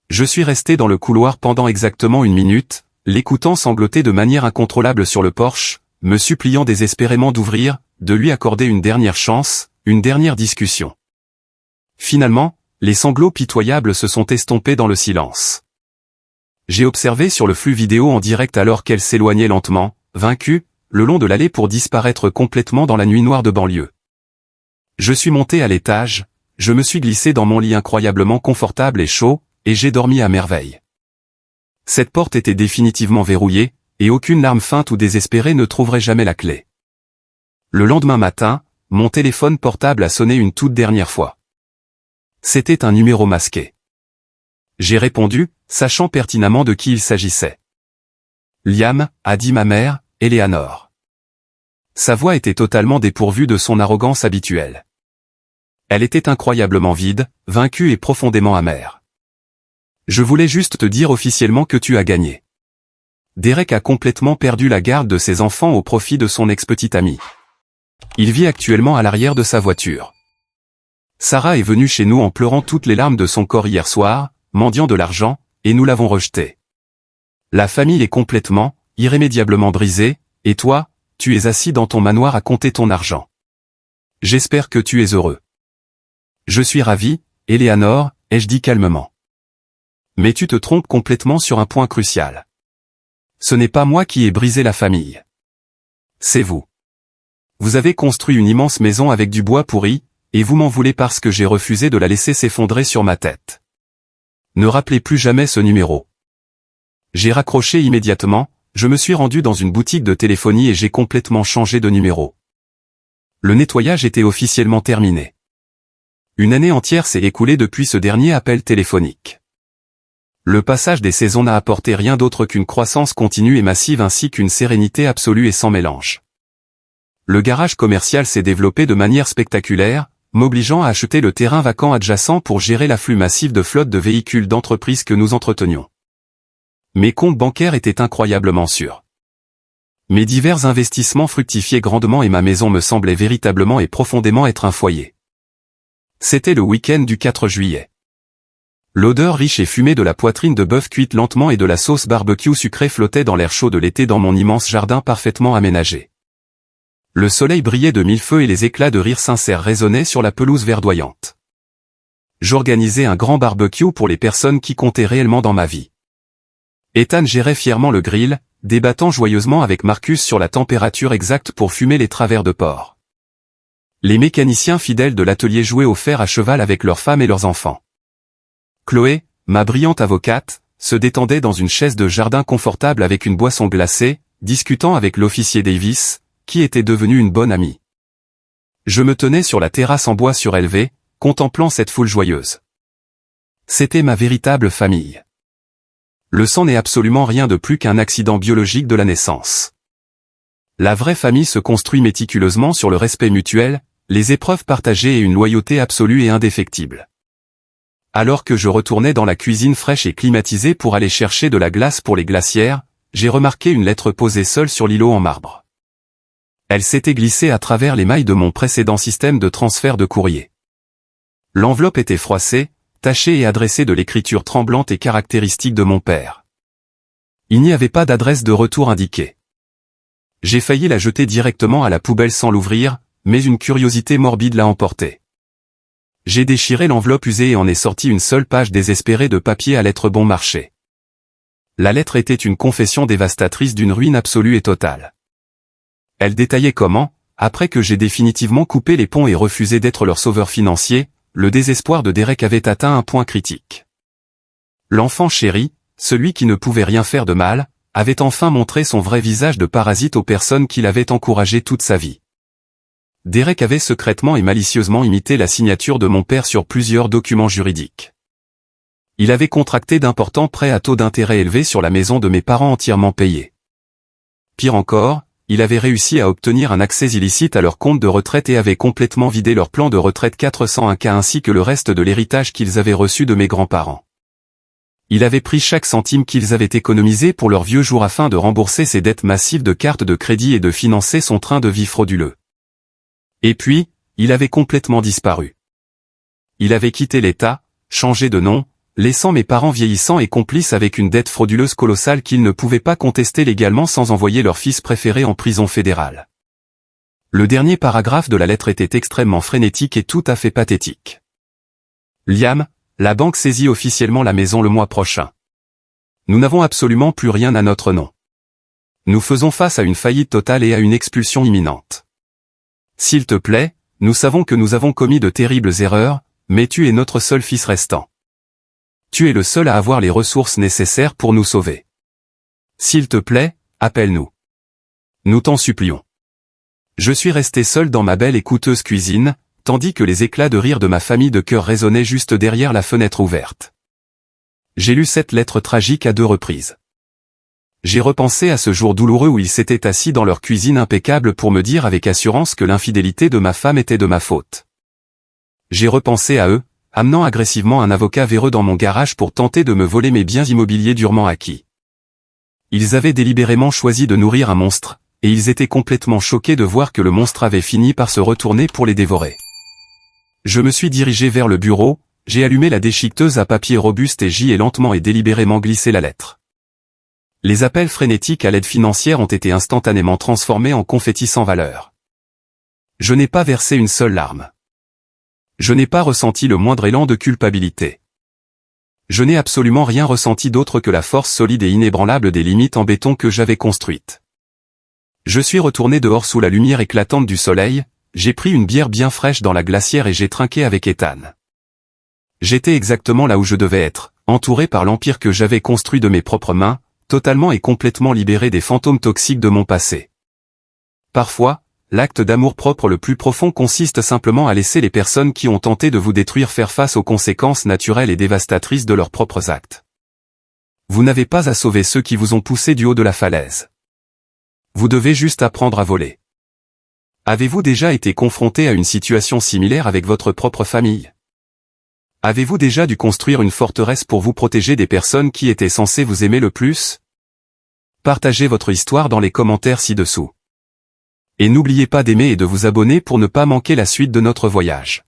Je suis resté dans le couloir pendant exactement 1 minute, l'écoutant sangloter de manière incontrôlable sur le Porsche, me suppliant désespérément d'ouvrir, de lui accorder une dernière chance, une dernière discussion. Finalement, les sanglots pitoyables se sont estompés dans le silence. J'ai observé sur le flux vidéo en direct alors qu'elle s'éloignait lentement, vaincue, le long de l'allée pour disparaître complètement dans la nuit noire de banlieue. Je suis monté à l'étage, je me suis glissé dans mon lit incroyablement confortable et chaud, et j'ai dormi à merveille. Cette porte était définitivement verrouillée, et aucune larme feinte ou désespérée ne trouverait jamais la clé. Le lendemain matin, mon téléphone portable a sonné une toute dernière fois. C'était un numéro masqué. J'ai répondu, sachant pertinemment de qui il s'agissait. Liam, a dit ma mère, Eleanor. Sa voix était totalement dépourvue de son arrogance habituelle. Elle était incroyablement vide, vaincue et profondément amère. Je voulais juste te dire officiellement que tu as gagné. Derek a complètement perdu la garde de ses enfants au profit de son ex-petite amie. Il vit actuellement à l'arrière de sa voiture. Sarah est venue chez nous en pleurant toutes les larmes de son corps hier soir, mendiant de l'argent, et nous l'avons rejeté. La famille est complètement, irrémédiablement brisée, et toi, tu es assis dans ton manoir à compter ton argent. J'espère que tu es heureux. Je suis ravi, Eleanor, ai-je dit calmement. Mais tu te trompes complètement sur un point crucial. Ce n'est pas moi qui ai brisé la famille. C'est vous. Vous avez construit une immense maison avec du bois pourri, et vous m'en voulez parce que j'ai refusé de la laisser s'effondrer sur ma tête. Ne rappelez plus jamais ce numéro. J'ai raccroché immédiatement, je me suis rendu dans une boutique de téléphonie et j'ai complètement changé de numéro. Le nettoyage était officiellement terminé. Une année entière s'est écoulée depuis ce dernier appel téléphonique. Le passage des saisons n'a apporté rien d'autre qu'une croissance continue et massive ainsi qu'une sérénité absolue et sans mélange. Le garage commercial s'est développé de manière spectaculaire, m'obligeant à acheter le terrain vacant adjacent pour gérer l'afflux massif de flotte de véhicules d'entreprise que nous entretenions. Mes comptes bancaires étaient incroyablement sûrs. Mes divers investissements fructifiaient grandement et ma maison me semblait véritablement et profondément être un foyer. C'était le week-end du 4 juillet. L'odeur riche et fumée de la poitrine de bœuf cuite lentement et de la sauce barbecue sucrée flottait dans l'air chaud de l'été dans mon immense jardin parfaitement aménagé. Le soleil brillait de mille feux et les éclats de rire sincères résonnaient sur la pelouse verdoyante. J'organisais un grand barbecue pour les personnes qui comptaient réellement dans ma vie. Ethan gérait fièrement le grill, débattant joyeusement avec Marcus sur la température exacte pour fumer les travers de porc. Les mécaniciens fidèles de l'atelier jouaient au fer à cheval avec leurs femmes et leurs enfants. Chloé, ma brillante avocate, se détendait dans une chaise de jardin confortable avec une boisson glacée, discutant avec l'officier Davis, qui était devenu une bonne amie. Je me tenais sur la terrasse en bois surélevé, contemplant cette foule joyeuse. C'était ma véritable famille. Le sang n'est absolument rien de plus qu'un accident biologique de la naissance. La vraie famille se construit méticuleusement sur le respect mutuel, les épreuves partagées et une loyauté absolue et indéfectible. Alors que je retournais dans la cuisine fraîche et climatisée pour aller chercher de la glace pour les glacières, j'ai remarqué une lettre posée seule sur l'îlot en marbre. Elle s'était glissée à travers les mailles de mon précédent système de transfert de courrier. L'enveloppe était froissée, tachée et adressée de l'écriture tremblante et caractéristique de mon père. Il n'y avait pas d'adresse de retour indiquée. J'ai failli la jeter directement à la poubelle sans l'ouvrir, mais une curiosité morbide l'a emporté. J'ai déchiré l'enveloppe usée et en ai sorti une seule page désespérée de papier à lettres bon marché. La lettre était une confession dévastatrice d'une ruine absolue et totale. Elle détaillait comment, après que j'ai définitivement coupé les ponts et refusé d'être leur sauveur financier, le désespoir de Derek avait atteint un point critique. L'enfant chéri, celui qui ne pouvait rien faire de mal, avait enfin montré son vrai visage de parasite aux personnes qu'il avait encouragées toute sa vie. Derek avait secrètement et malicieusement imité la signature de mon père sur plusieurs documents juridiques. Il avait contracté d'importants prêts à taux d'intérêt élevés sur la maison de mes parents entièrement payés. Pire encore, il avait réussi à obtenir un accès illicite à leur compte de retraite et avait complètement vidé leur plan de retraite 401K ainsi que le reste de l'héritage qu'ils avaient reçu de mes grands-parents. Il avait pris chaque centime qu'ils avaient économisé pour leurs vieux jours afin de rembourser ses dettes massives de cartes de crédit et de financer son train de vie frauduleux. Et puis, il avait complètement disparu. Il avait quitté l'État, changé de nom, laissant mes parents vieillissants et complices avec une dette frauduleuse colossale qu'ils ne pouvaient pas contester légalement sans envoyer leur fils préféré en prison fédérale. Le dernier paragraphe de la lettre était extrêmement frénétique et tout à fait pathétique. Liam, la banque saisit officiellement la maison le mois prochain. Nous n'avons absolument plus rien à notre nom. Nous faisons face à une faillite totale et à une expulsion imminente. S'il te plaît, nous savons que nous avons commis de terribles erreurs, mais tu es notre seul fils restant. Tu es le seul à avoir les ressources nécessaires pour nous sauver. S'il te plaît, appelle-nous. Nous t'en supplions. Je suis resté seul dans ma belle et coûteuse cuisine, tandis que les éclats de rire de ma famille de cœur résonnaient juste derrière la fenêtre ouverte. J'ai lu cette lettre tragique à 2 reprises. J'ai repensé à ce jour douloureux où ils s'étaient assis dans leur cuisine impeccable pour me dire avec assurance que l'infidélité de ma femme était de ma faute. J'ai repensé à eux, amenant agressivement un avocat véreux dans mon garage pour tenter de me voler mes biens immobiliers durement acquis. Ils avaient délibérément choisi de nourrir un monstre, et ils étaient complètement choqués de voir que le monstre avait fini par se retourner pour les dévorer. Je me suis dirigé vers le bureau, j'ai allumé la déchiqueteuse à papier robuste et j'y ai lentement et délibérément glissé la lettre. Les appels frénétiques à l'aide financière ont été instantanément transformés en confettis sans valeur. Je n'ai pas versé une seule larme. Je n'ai pas ressenti le moindre élan de culpabilité. Je n'ai absolument rien ressenti d'autre que la force solide et inébranlable des limites en béton que j'avais construites. Je suis retourné dehors sous la lumière éclatante du soleil, j'ai pris une bière bien fraîche dans la glacière et j'ai trinqué avec Ethan. J'étais exactement là où je devais être, entouré par l'empire que j'avais construit de mes propres mains, totalement et complètement libéré des fantômes toxiques de mon passé. Parfois, l'acte d'amour-propre le plus profond consiste simplement à laisser les personnes qui ont tenté de vous détruire faire face aux conséquences naturelles et dévastatrices de leurs propres actes. Vous n'avez pas à sauver ceux qui vous ont poussé du haut de la falaise. Vous devez juste apprendre à voler. Avez-vous déjà été confronté à une situation similaire avec votre propre famille? Avez-vous déjà dû construire une forteresse pour vous protéger des personnes qui étaient censées vous aimer le plus? Partagez votre histoire dans les commentaires ci-dessous. Et n'oubliez pas d'aimer et de vous abonner pour ne pas manquer la suite de notre voyage.